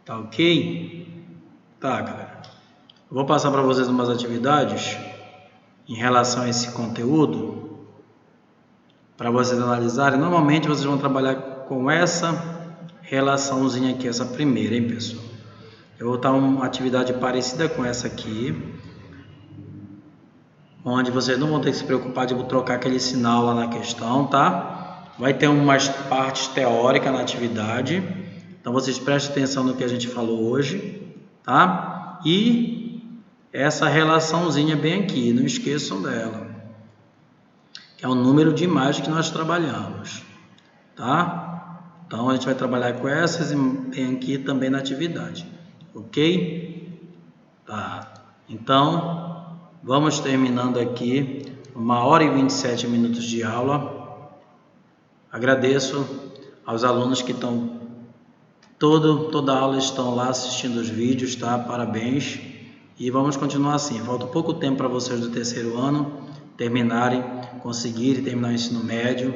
Speaker 1: Tá ok? Tá, galera. Eu vou passar para vocês umas atividades em relação a esse conteúdo para vocês analisarem. Normalmente vocês vão trabalhar com essa relaçãozinha aqui, essa primeira, hein, pessoal? Eu vou botar uma atividade parecida com essa aqui, onde vocês não vão ter que se preocupar de trocar aquele sinal lá na questão, tá? Vai ter umas partes teóricas na atividade, então vocês prestem atenção no que a gente falou hoje, tá? E essa relaçãozinha bem aqui, não esqueçam dela, que é o número de imagens que nós trabalhamos, tá? Então a gente vai trabalhar com essas e tem aqui também na atividade, ok? Tá, então vamos terminando aqui 1h27 de aula. Agradeço aos alunos que estão toda a aula estão lá assistindo os vídeos, tá? Parabéns. E vamos continuar assim. Falta pouco tempo para vocês do terceiro ano conseguirem terminar o ensino médio.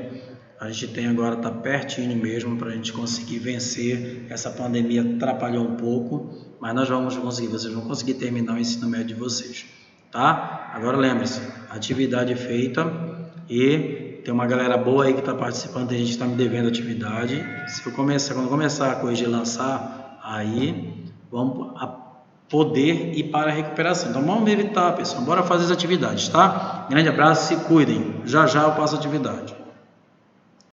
Speaker 1: A gente tem agora, tá pertinho mesmo para a gente conseguir vencer. Essa pandemia atrapalhou um pouco, mas nós vamos conseguir. Vocês vão conseguir terminar o ensino médio de vocês, tá? Agora lembre-se, atividade feita e tem uma galera boa aí que está participando. Tem gente que está me devendo atividade. Quando começar a corrigir e lançar, aí vamos poder ir para a recuperação. Então vamos evitar, pessoal. Bora fazer as atividades, tá? Grande abraço, se cuidem. Já eu passo a atividade.